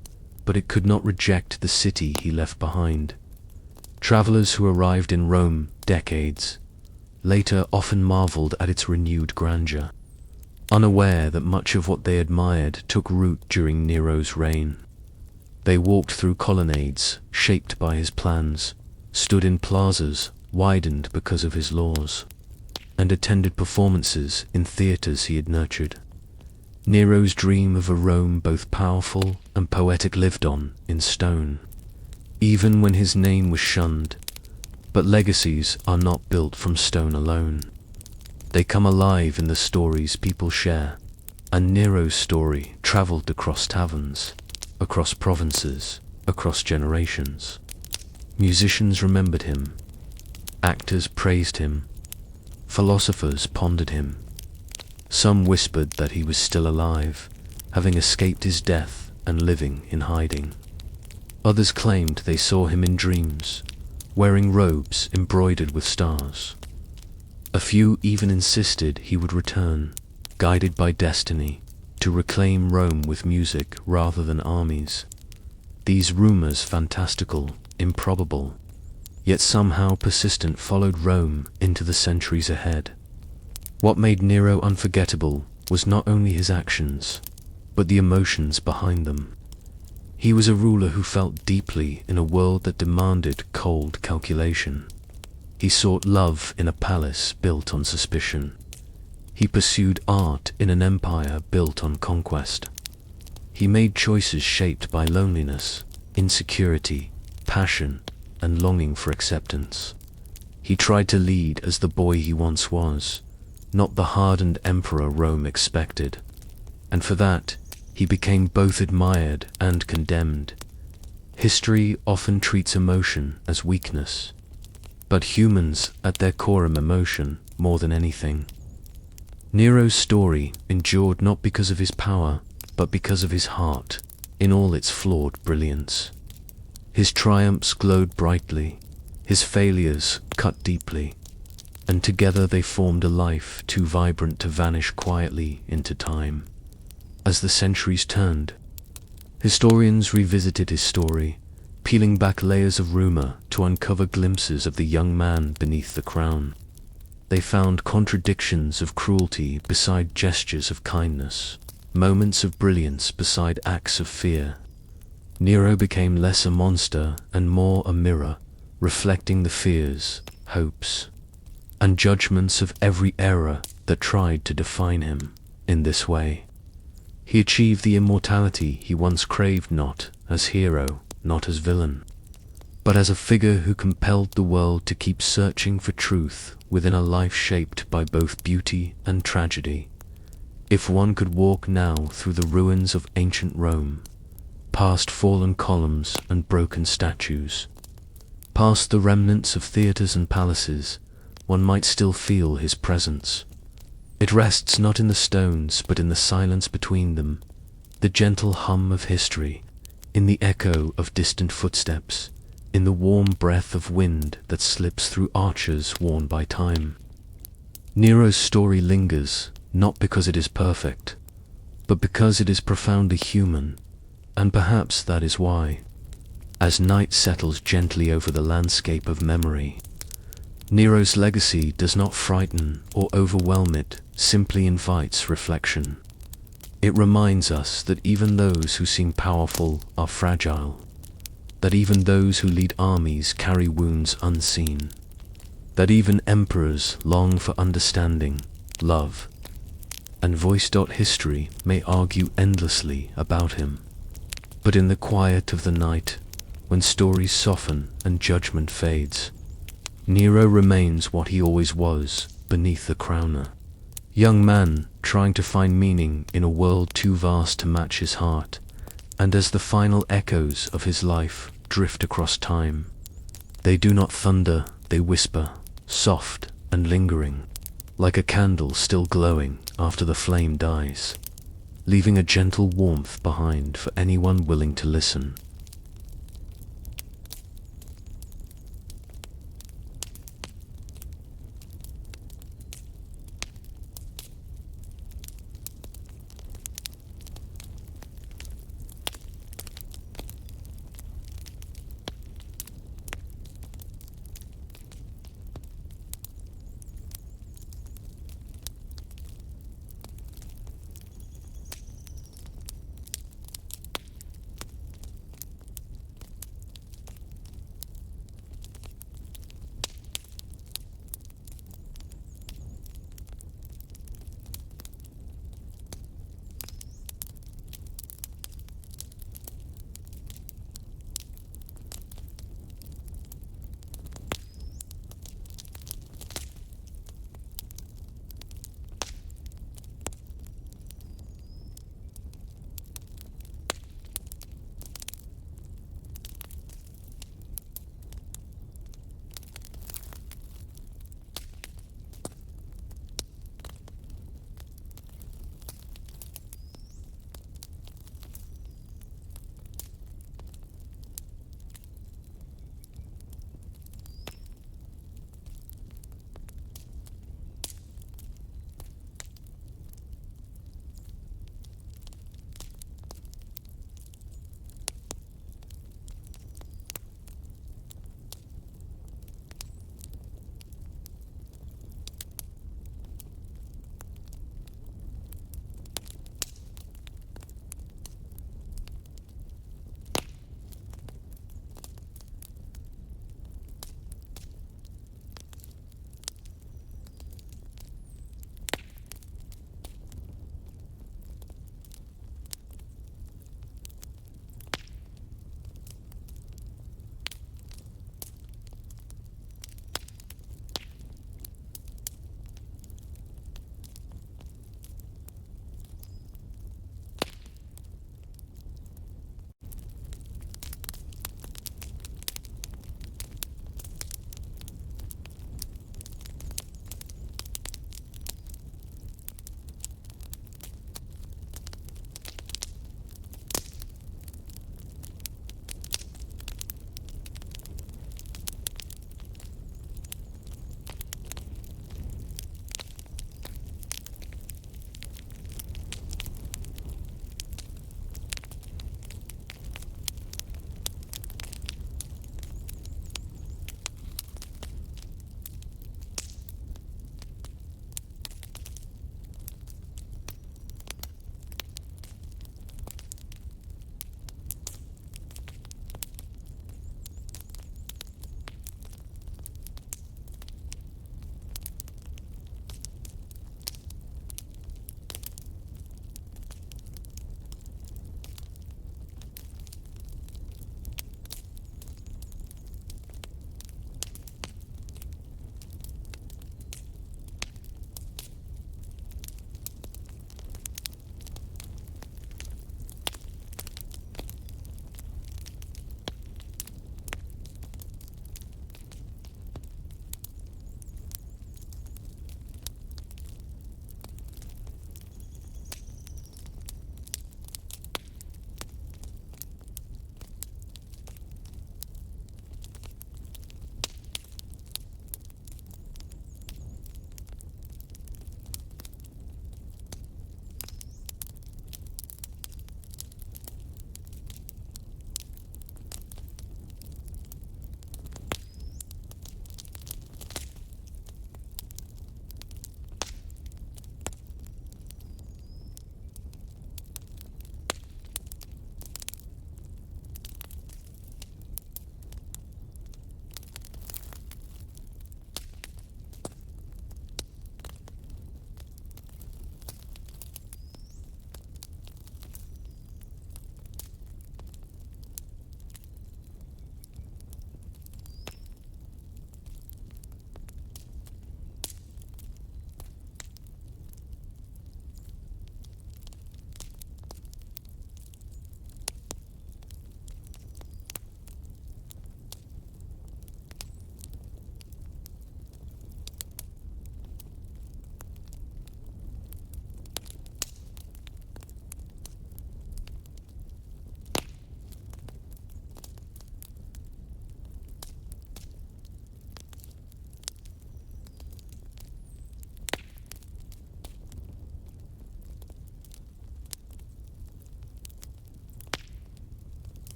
but it could not reject the city he left behind. Travelers who arrived in Rome decades later often marveled at its renewed grandeur, unaware that much of what they admired took root during Nero's reign. They walked through colonnades shaped by his plans, stood in plazas widened because of his laws, and attended performances in theaters he had nurtured. Nero's dream of a Rome both powerful and poetic lived on in stone, even when his name was shunned. But legacies are not built from stone alone. They come alive in the stories people share, and Nero's story traveled across taverns, across provinces, across generations. Musicians remembered him. Actors praised him. Philosophers pondered him. Some whispered that he was still alive, having escaped his death and living in hiding. Others claimed they saw him in dreams, wearing robes embroidered with stars. A few even insisted he would return, guided by destiny, to reclaim Rome with music rather than armies. These rumors, fantastical, improbable, yet somehow persistent, followed Rome into the centuries ahead. What made Nero unforgettable was not only his actions, but the emotions behind them. He was a ruler who felt deeply in a world that demanded cold calculation. He sought love in a palace built on suspicion. He pursued art in an empire built on conquest. He made choices shaped by loneliness, insecurity, passion, and longing for acceptance. He tried to lead as the boy he once was, not the hardened emperor Rome expected. And for that, he became both admired and condemned. History often treats emotion as weakness, but humans at their core are emotion more than anything. Nero's story endured not because of his power, but because of his heart, in all its flawed brilliance. His triumphs glowed brightly, his failures cut deeply, and together they formed a life too vibrant to vanish quietly into time. As the centuries turned, historians revisited his story, peeling back layers of rumor to uncover glimpses of the young man beneath the crown. They found contradictions of cruelty beside gestures of kindness, moments of brilliance beside acts of fear. Nero became less a monster and more a mirror, reflecting the fears, hopes, and judgments of every era that tried to define him. In this way, he achieved the immortality he once craved, not as hero, not as villain, but as a figure who compelled the world to keep searching for truth within a life shaped by both beauty and tragedy. If one could walk now through the ruins of ancient Rome, past fallen columns and broken statues, past the remnants of theaters and palaces, one might still feel his presence. It rests not in the stones, but in the silence between them, the gentle hum of history, in the echo of distant footsteps, in the warm breath of wind that slips through arches worn by time. Nero's story lingers, not because it is perfect, but because it is profoundly human, and perhaps that is why, as night settles gently over the landscape of memory, Nero's legacy does not frighten or overwhelm, it simply invites reflection. It reminds us that even those who seem powerful are fragile, that even those who lead armies carry wounds unseen, that even emperors long for understanding, love, and voice. History may argue endlessly about him, but in the quiet of the night, when stories soften and judgment fades, Nero remains what he always was beneath the crown. Young man trying to find meaning in a world too vast to match his heart, and as the final echoes of his life drift across time, they do not thunder, they whisper, soft and lingering, like a candle still glowing after the flame dies, leaving a gentle warmth behind for anyone willing to listen.